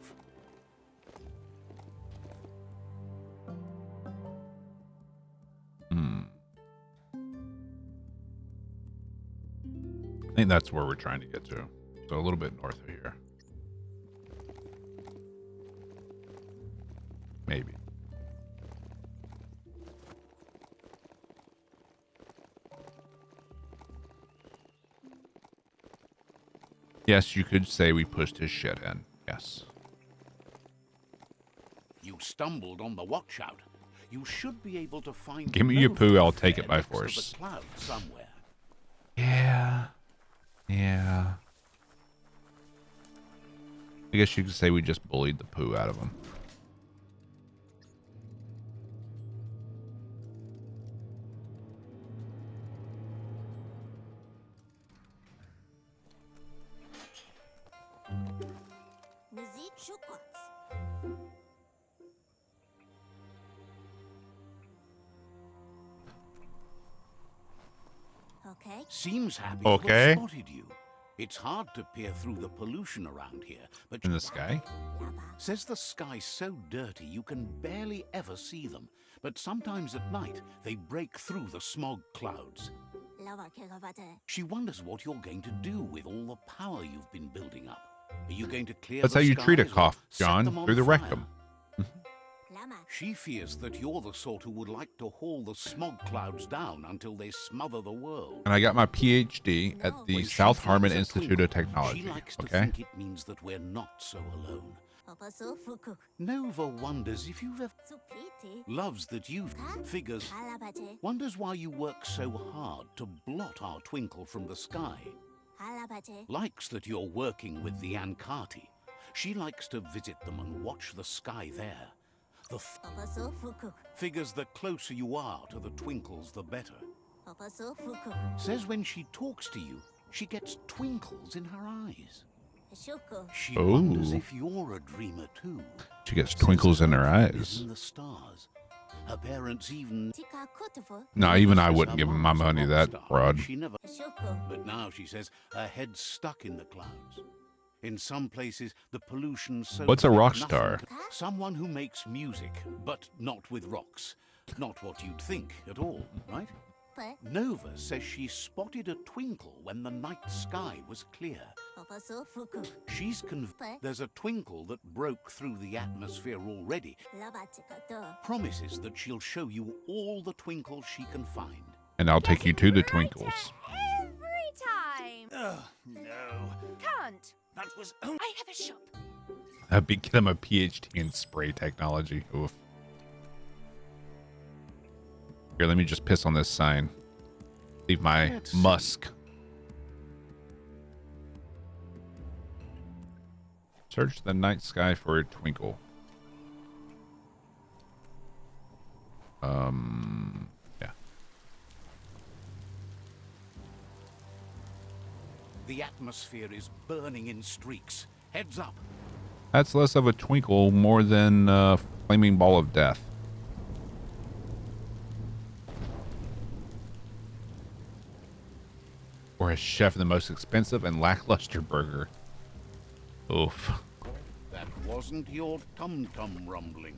I think that's where we're trying to get to. So a little bit north of here. Maybe. Yes, you could say we pushed his shit in. Yes. You stumbled on the watchout. You should be able to find. Give me your poo, I'll take it by force. Somewhere. Yeah. Yeah. I guess you could say we just bullied the poo out of him. Seems happy Okay. to have spotted you. It's hard to peer through the pollution around here, but In the sky? says the sky's so dirty you can barely ever see them. But sometimes at night they break through the smog clouds. She wonders what you're going to do with all the power you've been building up. Are you going to clear That's the how you treat a skies or cough, set John, them on through the fire? rectum. She fears that you're the sort who would like to haul the smog clouds down until they smother the world. And I got my PhD at the When she South Harmon feels a Institute of twinkle, Technology. She likes to Okay? think it means that we're not so alone. Nova wonders if you've ever loves that you've figures wonders why you work so hard to blot our twinkle from the sky. Likes that you're working with the Ankati. She likes to visit them and watch the sky there. The figures the closer you are to the twinkles, the better. Says when she talks to you, she gets twinkles in her eyes. She wonders if you're a dreamer too. She gets twinkles in her eyes. In the stars. Her parents even No, even I wouldn't give my money that broad. She never. But now she says her head's stuck in the clouds. In some places, the pollution's so What's a thick rock nothing star? can- Someone who makes music, but not with rocks. Not what you'd think at all, right? Nova says she spotted a twinkle when the night sky was clear. She's convinced there's a twinkle that broke through the atmosphere already. Promises that she'll show you all the twinkles she can find. And I'll take you to the Right twinkles. Every time. Ugh, no. Can't. That was. I have a shop. I'd be getting a PhD in spray technology. Oof. Here, let me just piss on this sign. Leave my Let's see. musk. Search the night sky for a twinkle. Yeah. The atmosphere is burning in streaks. Heads up. That's less of a twinkle, more than a flaming ball of death. Or a chef of the most expensive and lackluster burger. Oof. That wasn't your tum-tum rumbling.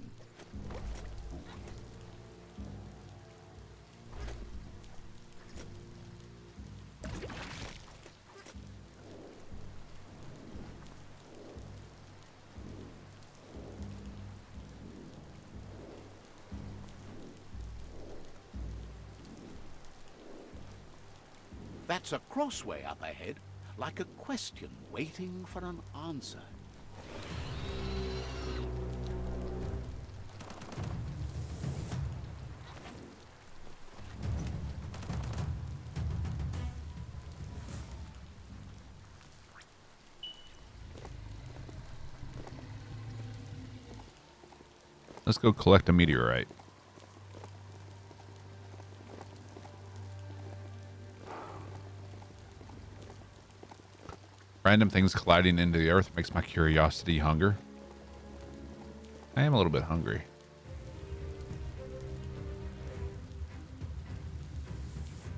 That's a crossway up ahead, like a question waiting for an answer. Let's go collect a meteorite. Random things colliding into the earth makes my curiosity hunger. I am a little bit hungry.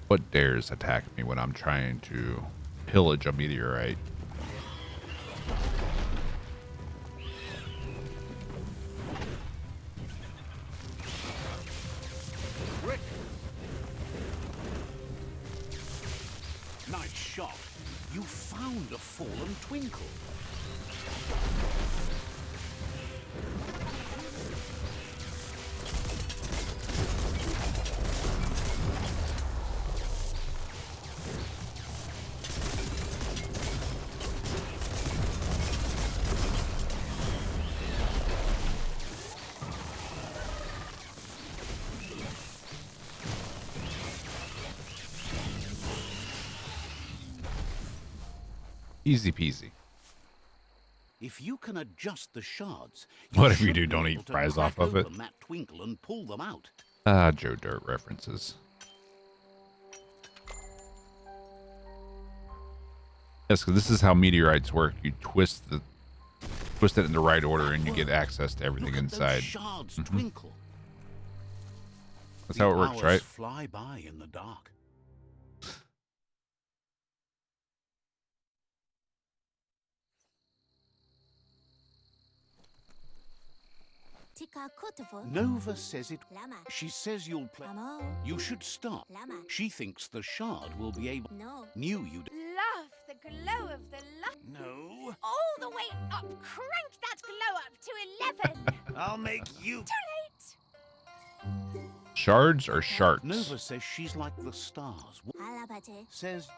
What dares attack me when I'm trying to pillage a meteorite? Rick! Nice shot. You found a fallen twinkle. Easy peasy. If you can adjust the shards, Whatever you should do, be don't able eat to fries crack off of it. open that twinkle and pull them out. Ah, Joe Dirt references. Yes, because this is how meteorites work. You twist it in the right order, and you get access to everything Look at inside. those shards twinkle. That's how it The works, hours right? Fly by in the dark. Nova says it. She says you'll play. You should stop. She thinks the shard will be able. Knew you'd. Love the glow of the light. No. All the way up. Crank that glow up to 11. I'll make you. Too late. Shards or sharks? Nova says she's like the stars. Says.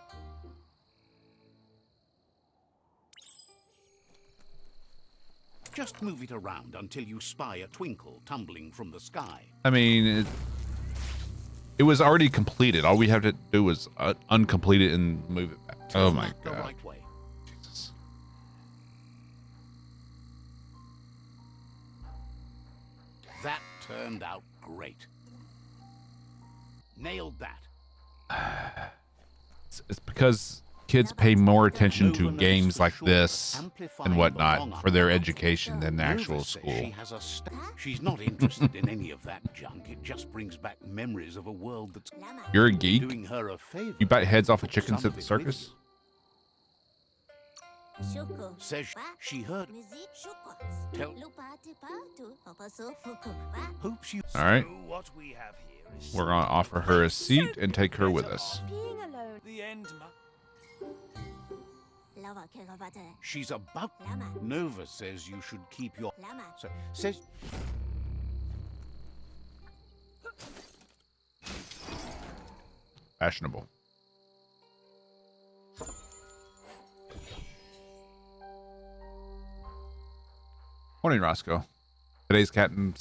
Just move it around until you spy a twinkle tumbling from the sky. I mean, it was already completed. All we have to do is uncomplete it and move it back. Oh my The god. right way. Jesus. That turned out great. Nailed that. It's because kids pay more attention to games like this and whatnot for their education than the actual Nova says school. She has a she's not interested in any of that junk. It just brings back memories of a world that's You're a geek? doing her a favor. You bite heads off of chickens Some at of the it with circus? Says she heard. Tell. Hopes you. All right. So what we have here is We're going to offer her a seat and take her with us. Being alone. the end. She's about. Nova says you should keep your. So says. Fashionable. Morning, Roscoe. Today's Cat and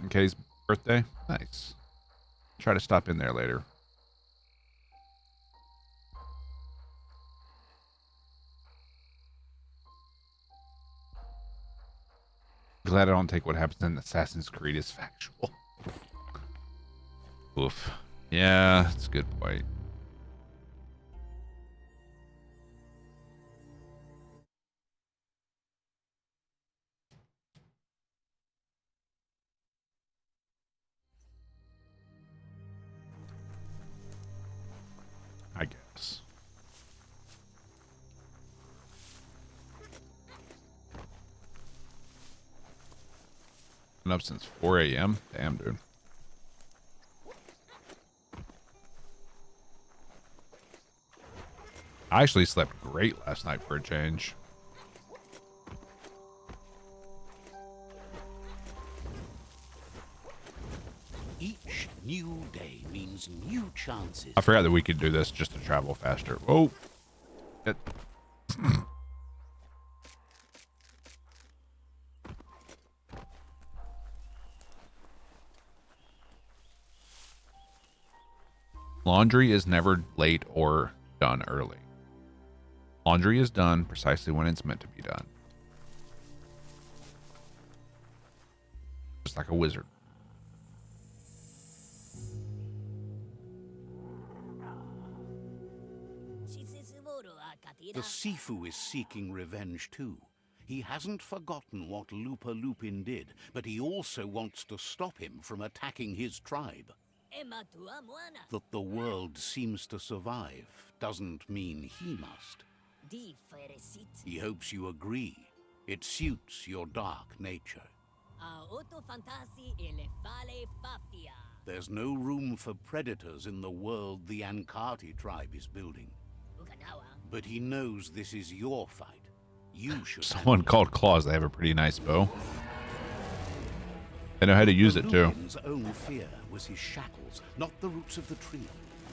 Kay's birthday. Nice. Try to stop in there later. Glad I don't take what happens in Assassin's Creed as factual. Oof. Yeah, that's a good point. I guess. Been up since 4 a.m. Damn, dude. I actually slept great last night for a change. Each new day means new chances. I forgot that we could do this just to travel faster. Oh. It. Laundry is never late or done early. Laundry is done precisely when it's meant to be done. Just like a wizard. The Sifu is seeking revenge too. He hasn't forgotten what Lupa Lupin did, but he also wants to stop him from attacking his tribe. That the world seems to survive doesn't mean he must. He hopes you agree. It suits your dark nature. There's no room for predators in the world the Ankati tribe is building. But he knows this is your fight. You should. Someone called Claws. They have a pretty nice bow. They know how to use it too. Lupin's own fear was his shackles, not the roots of the tree.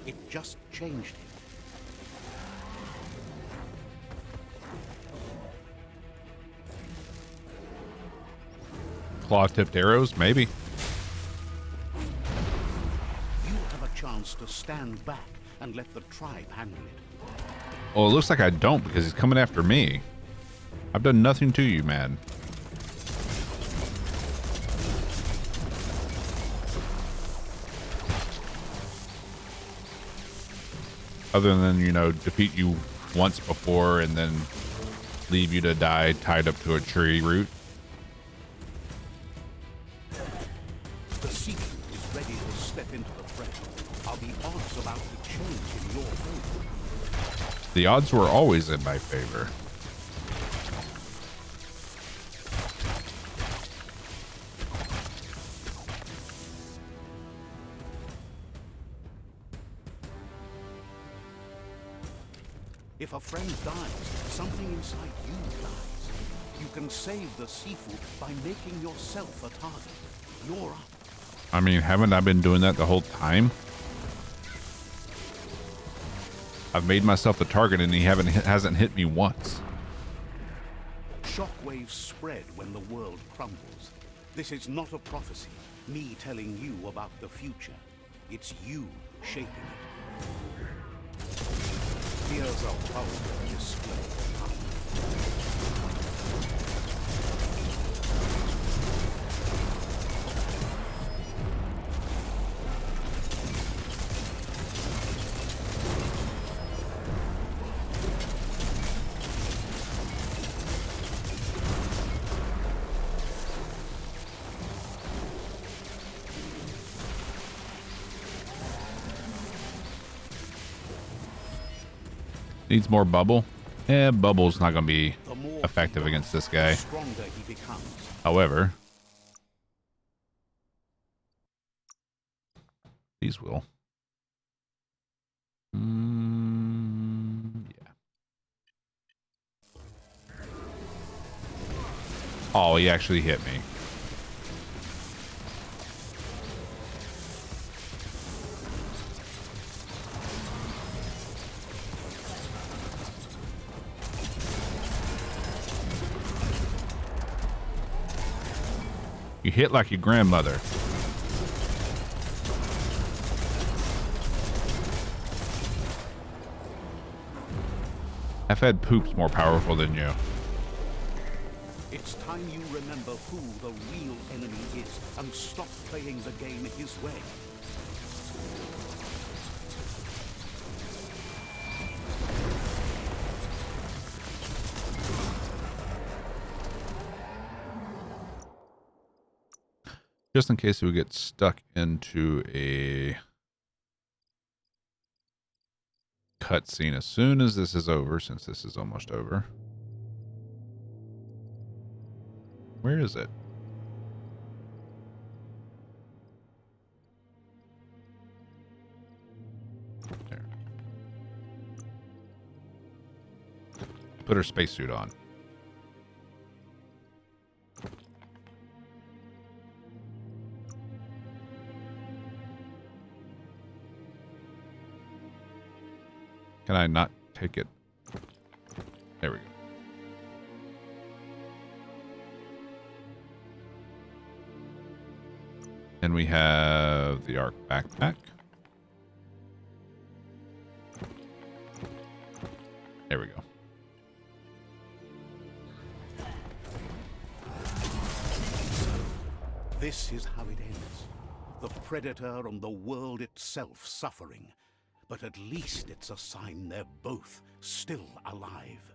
It just changed him. Claw-tipped arrows, maybe. You have a chance to stand back and let the tribe handle it. Well, it looks like I don't because he's coming after me. I've done nothing to you, man. Other than, you know, defeat you once before and then leave you to die tied up to a tree root. The Sifu is ready to step into the fray. Are the odds about to change in your favor? The odds were always in my favor. If a friend dies, something inside you dies. You can save the Sifu by making yourself a target. You're up. I mean, haven't I been doing that the whole time? I've made myself the target and he hasn't hit me once. Shockwaves spread when the world crumbles. This is not a prophecy, me telling you about the future. It's you shaping it. Here's a vulgar display of power. Needs more bubble. Bubble's not going to be effective against this guy. The stronger he becomes. However, these will. Yeah. Oh, he actually hit me. You hit like your grandmother. I've had poops more powerful than you. It's time you remember who the real enemy is and stop playing the game his way. Just in case we get stuck into a cutscene as soon as this is over, since this is almost over. Where is it? There. Put her spacesuit on. Can I not take it? There we go. And we have the Arc backpack. There we go. This is how it ends. The Predator and the world itself suffering. But at least it's a sign they're both still alive.